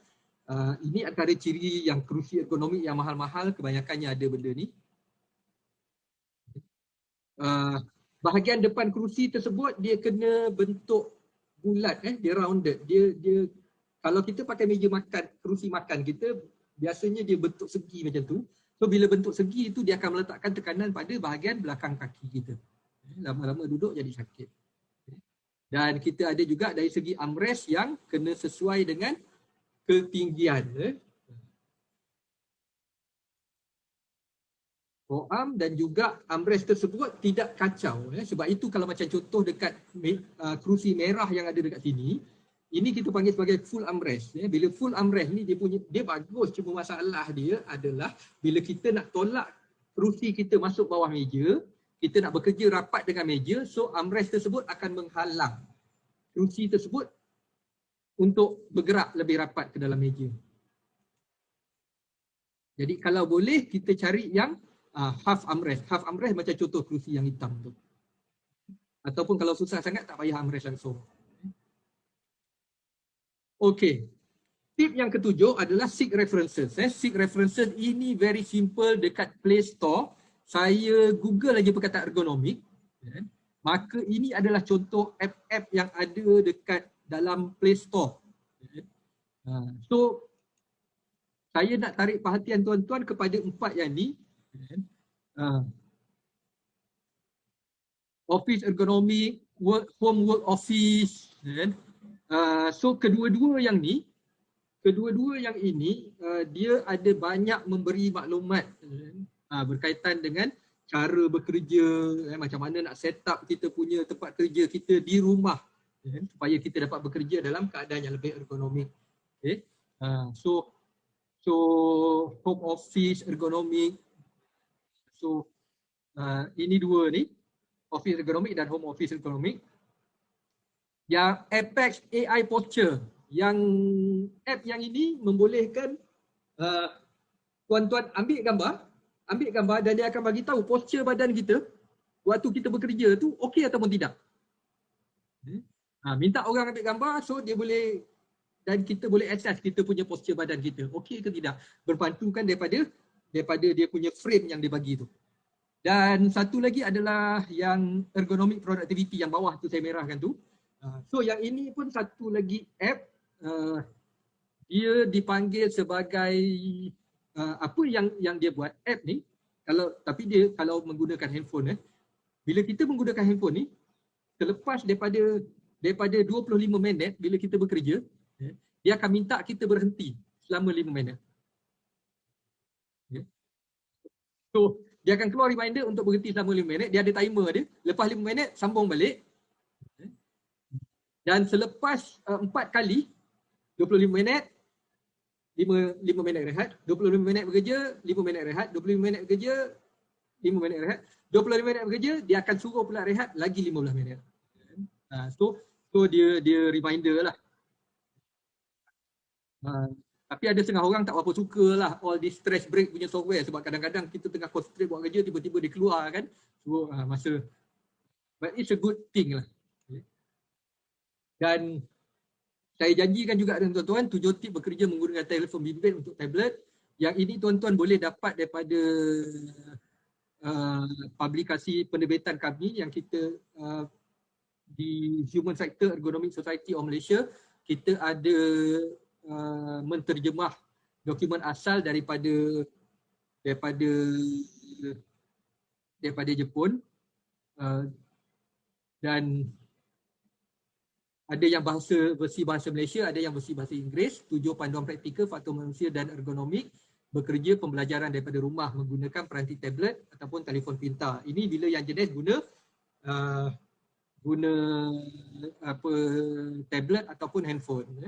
B: Ini antara ciri yang kerusi ergonomik yang mahal-mahal, kebanyakannya ada benda ni. Bahagian depan kerusi tersebut dia kena bentuk bulat, dia rounded. Dia kalau kita pakai meja makan, kerusi makan kita biasanya dia bentuk segi macam tu. So bila bentuk segi itu dia akan meletakkan tekanan pada bahagian belakang kaki kita. Lama-lama duduk jadi sakit. Dan kita ada juga dari segi armrest yang kena sesuai dengan ketinggian. Forearm dan juga armrest tersebut tidak kacau. Sebab itu kalau macam contoh dekat kerusi merah yang ada dekat sini, ini kita panggil sebagai full armrest. Bila full armrest ni dia bagus, cuma masalah dia adalah bila kita nak tolak kerusi kita masuk bawah meja, kita nak bekerja rapat dengan meja, so armrest tersebut akan menghalang kerusi tersebut untuk bergerak lebih rapat ke dalam meja. Jadi kalau boleh kita cari yang half armrest. Half armrest macam contoh kerusi yang hitam tu. Ataupun kalau susah sangat tak payah armrest langsung. Okey. Tip yang ketujuh adalah seek references. Seek references ini very simple dekat Play Store. Saya Google lagi perkataan ergonomik. Maka ini adalah contoh app-app yang ada dekat dalam Play Store. So saya nak tarik perhatian tuan-tuan kepada 4 yang ni. Office ergonomik, home work office. So kedua-dua yang ni, dia ada banyak memberi maklumat berkaitan dengan cara bekerja, macam mana nak set up kita punya tempat kerja kita di rumah supaya kita dapat bekerja dalam keadaan yang lebih ergonomik. So home office ergonomik. So ini dua ni, office ergonomik dan home office ergonomik. Yang Apex AI Posture, yang app yang ini membolehkan tuan-tuan ambil gambar dan dia akan bagi tahu posture badan kita waktu kita bekerja tu okey ataupun tidak. Minta orang ambil gambar, so dia boleh, dan kita boleh access kita punya posture badan kita okey ke tidak, berpantukan daripada dia punya frame yang dia bagi tu. Dan satu lagi adalah yang ergonomic productivity yang bawah tu saya merahkan tu. So yang ini pun satu lagi app, dia dipanggil sebagai apa yang dia buat app ni, tapi dia kalau menggunakan handphone, bila kita menggunakan handphone ni, selepas daripada 25 minit bila kita bekerja, dia akan minta kita berhenti selama 5 minit. So dia akan keluar reminder untuk berhenti selama 5 minit, dia ada timer dia, lepas 5 minit sambung balik. Dan selepas 4 kali 25 minit, 5 minit rehat, 25 minit bekerja, 5 minit rehat, 25 minit bekerja, 5 minit rehat, 25 minit bekerja, dia akan suruh pula rehat lagi 15 minit. So dia reminder lah. Tapi ada setengah orang tak berapa suka lah all this stress break punya software, sebab kadang-kadang kita tengah concentrate buat kerja, tiba-tiba dia keluar kan. So masa, but it's a good thing lah. Dan saya janjikan juga dengan tuan-tuan 7 tip bekerja menggunakan telefon bimbit untuk tablet. Yang ini tuan-tuan boleh dapat daripada publikasi penerbitan kami yang kita di Human Factor Ergonomic Society of Malaysia. Kita ada menterjemah dokumen asal daripada Jepun, dan ada yang versi bahasa Malaysia, ada yang versi bahasa Inggeris. 7 panduan praktikal faktor manusia dan ergonomik bekerja pembelajaran daripada rumah menggunakan peranti tablet ataupun telefon pintar. Ini bila yang jenis guna tablet ataupun handphone.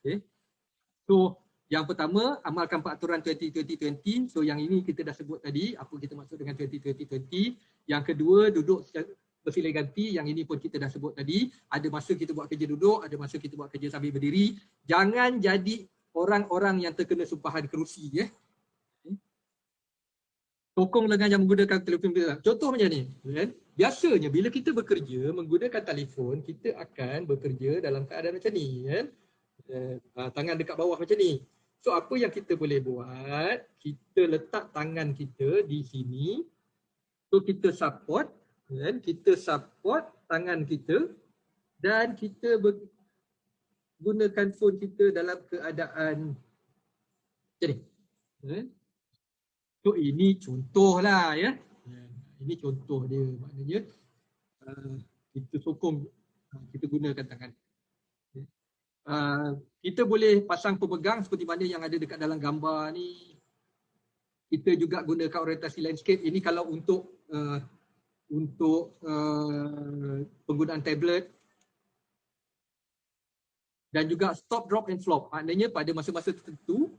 B: Okay. So Yang pertama, amalkan peraturan 2020. So yang ini kita dah sebut tadi, apa kita maksud dengan 2020. Yang kedua, duduk bersilih ganti. Yang ini pun kita dah sebut tadi. Ada masa kita buat kerja duduk, ada masa kita buat kerja sambil berdiri. Jangan jadi orang-orang yang terkena sumpahan kerusi. Sokong lengan yang menggunakan telefon biasa. Contoh macam ni. Biasanya bila kita bekerja menggunakan telefon, kita akan bekerja dalam keadaan macam ni. Tangan dekat bawah macam ni. So apa yang kita boleh buat, kita letak tangan kita di sini. So kita support tangan kita dan kita gunakan phone kita dalam keadaan macam ni. So ini contoh lah ya. Ini contoh dia, maknanya kita sokong, kita gunakan tangan. Kita boleh pasang pemegang seperti mana yang ada dekat dalam gambar ni. Kita juga gunakan orientasi landscape. Ini kalau untuk penggunaan tablet. Dan juga stop, drop and flop. Maknanya pada masa-masa tertentu,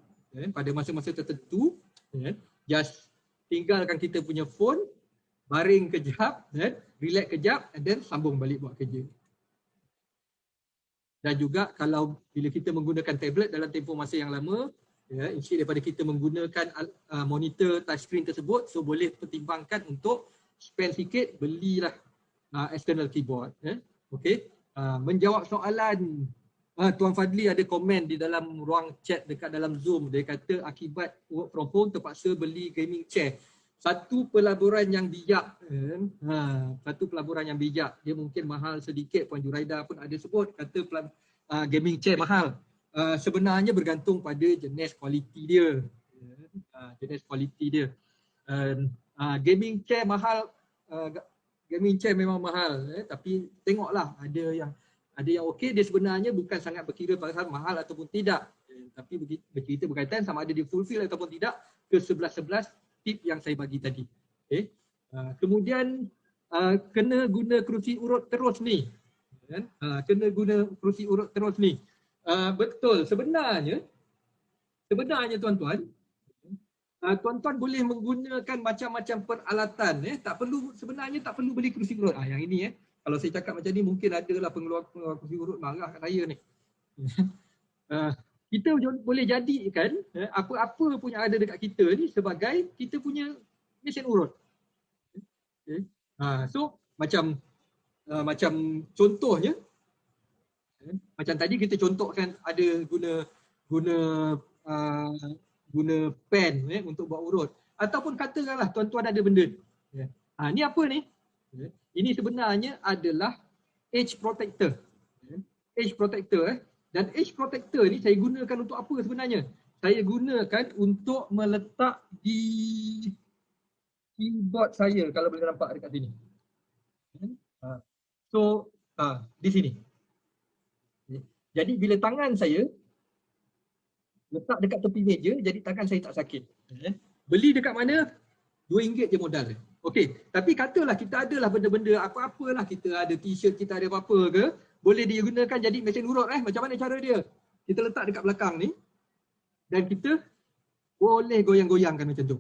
B: just tinggalkan kita punya phone, baring kejap, relax kejap and then sambung balik buat kerja. Dan juga kalau bila kita menggunakan tablet dalam tempoh masa yang lama, instead daripada kita menggunakan monitor touchscreen tersebut, so boleh pertimbangkan untuk spend sikit, belilah external keyboard. Okay. Menjawab soalan, Tuan Fadli ada komen di dalam ruang chat dekat dalam Zoom. Dia kata akibat work from home terpaksa beli gaming chair. Satu pelaburan yang bijak, dia mungkin mahal sedikit. Puan Juraida pun ada sebut, kata gaming chair mahal. Sebenarnya bergantung pada jenis kualiti dia. Gaming chair mahal, gaming chair memang mahal, tapi tengoklah, ada yang okey, dia sebenarnya bukan sangat berkira pasal mahal ataupun tidak, tapi bercerita berkaitan sama ada dia fulfill ataupun tidak ke 11 tip yang saya bagi tadi. Okay. Kemudian kena guna kerusi urut terus ni. Betul, sebenarnya tuan-tuan, tuan-tuan boleh menggunakan macam-macam peralatan. Sebenarnya tak perlu beli kerusi urut. Yang ini kalau saya cakap macam ni mungkin adalah pengeluar kerusi urut marah kat saya ni. Kita boleh jadikan apa-apa pun yang ada dekat kita ni sebagai kita punya mesin urut. Okay. So macam contohnya, macam tadi kita contohkan ada guna pen untuk buat urut, ataupun katakanlah tuan-tuan ada benda ni apa ni? Ini sebenarnya adalah edge protector. Dan edge protector ni saya gunakan untuk apa sebenarnya? Saya gunakan untuk meletak di keyboard saya, kalau boleh nampak dekat sini. So di sini. Jadi bila tangan saya letak dekat tepi meja, jadi tangan saya tak sakit. Beli dekat mana? RM2 je modal. Okey, tapi katalah kita adalah benda-benda apa-apalah, kita ada t-shirt, kita ada apa-apa ke, boleh digunakan jadi mesin urut. Macam mana cara dia? Kita letak dekat belakang ni dan kita boleh goyang-goyangkan macam tu.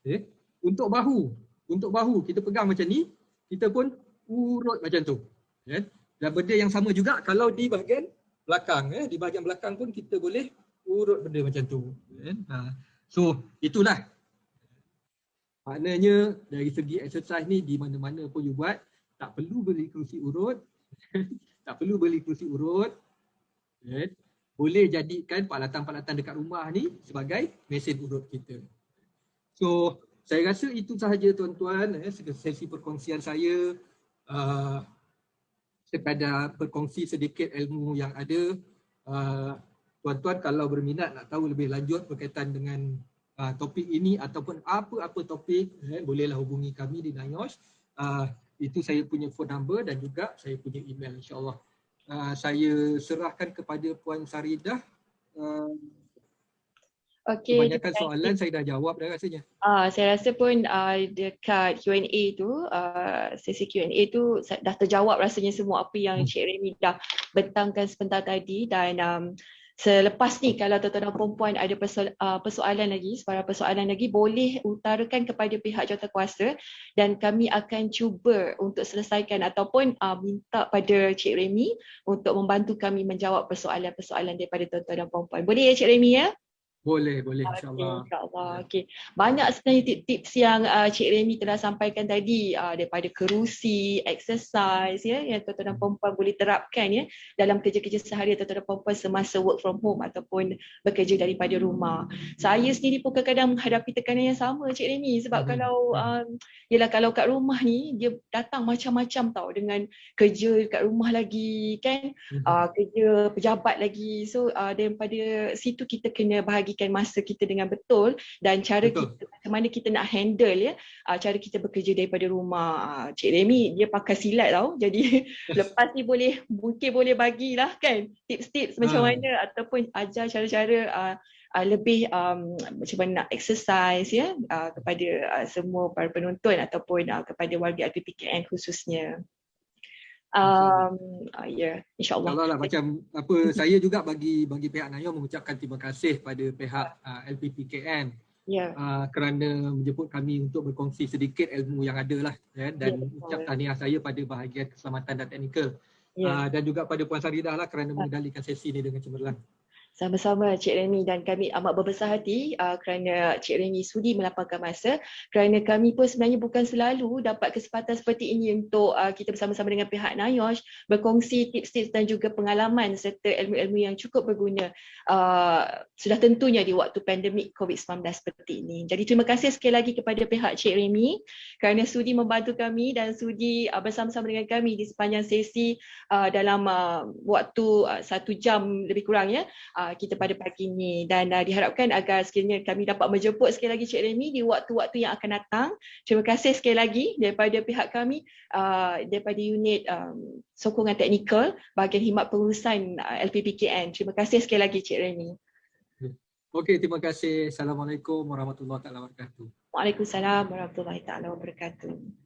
B: Okay. Untuk bahu kita pegang macam ni, kita pun urut macam tu. Dan benda yang sama juga kalau di bahagian belakang, di bahagian belakang pun kita boleh urut benda macam tu. So itulah. Maknanya dari segi exercise ni di mana-mana pun you buat, tak perlu beli kerusi urut. Boleh jadikan peralatan-peralatan dekat rumah ni sebagai mesin urut kita. So saya rasa itu sahaja tuan-tuan, sesi perkongsian saya. Sekadar berkongsi sedikit ilmu yang ada. Tuan-tuan kalau berminat nak tahu lebih lanjut berkaitan dengan topik ini ataupun apa-apa topik, bolehlah hubungi kami di NIOSH. Itu saya punya phone number dan juga saya punya email, insyaAllah. Saya serahkan kepada Puan Saridah. Kebanyakan soalan saya dah jawab dah rasanya.
A: Saya rasa pun dekat Q&A tu, sesi Q&A tu dah terjawab rasanya semua apa yang Cik Remy dah bentangkan sebentar tadi. Dan Selepas ni kalau tuan-tuan dan puan ada persoalan lagi, sebarang persoalan lagi, boleh utarakan kepada pihak jawatankuasa dan kami akan cuba untuk selesaikan ataupun minta pada Cik Remy untuk membantu kami menjawab persoalan-persoalan daripada tuan-tuan dan puan-puan. Boleh ya Cik Remy ya?
B: Boleh,
A: Okey,
B: insyaAllah.
A: insyaAllah. Okey. Banyak sebenarnya tips-tips yang Cik Remy telah sampaikan tadi, daripada kerusi, exercise ya, yang tuan-tuan dan puan-puan boleh terapkan ya dalam kerja-kerja seharian tuan-tuan dan puan-puan semasa work from home ataupun bekerja daripada rumah. Saya sendiri pun kadang-kadang menghadapi tekanan yang sama Cik Remy, sebab kalau kalau kat rumah ni dia datang macam-macam tau, dengan kerja kat rumah lagi kan, kerja pejabat lagi. So daripada situ kita kena bahagikan masa kita dengan betul dan cara kita macam mana kita nak handle ya, cara kita bekerja daripada rumah. Cik Remy dia pakai silat tau, jadi lepas ni mungkin boleh bagilah kan tips-tips macam mana ataupun ajar cara-cara lebih macam mana nak exercise ya, kepada semua para penonton ataupun kepada warga LPPKN khususnya. InsyaAllah
B: lah, macam apa saya juga bagi pihak NAYOH mengucapkan terima kasih pada pihak LPPKN kerana menjemput kami untuk berkongsi sedikit ilmu yang ada lah dan ucap tahniah saya pada bahagian keselamatan dan teknikal dan juga pada Puan Saridah lah kerana mengendalikan sesi ini dengan cemerlang.
A: Sama-sama Cik Remy, dan kami amat berbesar hati kerana Cik Remy sudi melapangkan masa, kerana kami pun sebenarnya bukan selalu dapat kesempatan seperti ini untuk kita bersama-sama dengan pihak NAYOH berkongsi tips-tips dan juga pengalaman serta ilmu-ilmu yang cukup berguna sudah tentunya di waktu pandemik COVID-19 seperti ini. Jadi terima kasih sekali lagi kepada pihak Cik Remy kerana sudi membantu kami dan sudi bersama-sama dengan kami di sepanjang sesi dalam waktu 1 jam lebih kurang ya, kita pada pagi ini, dan diharapkan agar sekiranya kami dapat menjemput sekali lagi Cik Remy di waktu-waktu yang akan datang. Terima kasih sekali lagi daripada pihak kami, daripada unit sokongan teknikal bahagian khidmat pengurusan LPPKN. Terima kasih sekali lagi Cik Remy.
B: Okey, terima kasih. Assalamualaikum warahmatullahi wabarakatuh.
A: Waalaikumsalam warahmatullahi wabarakatuh.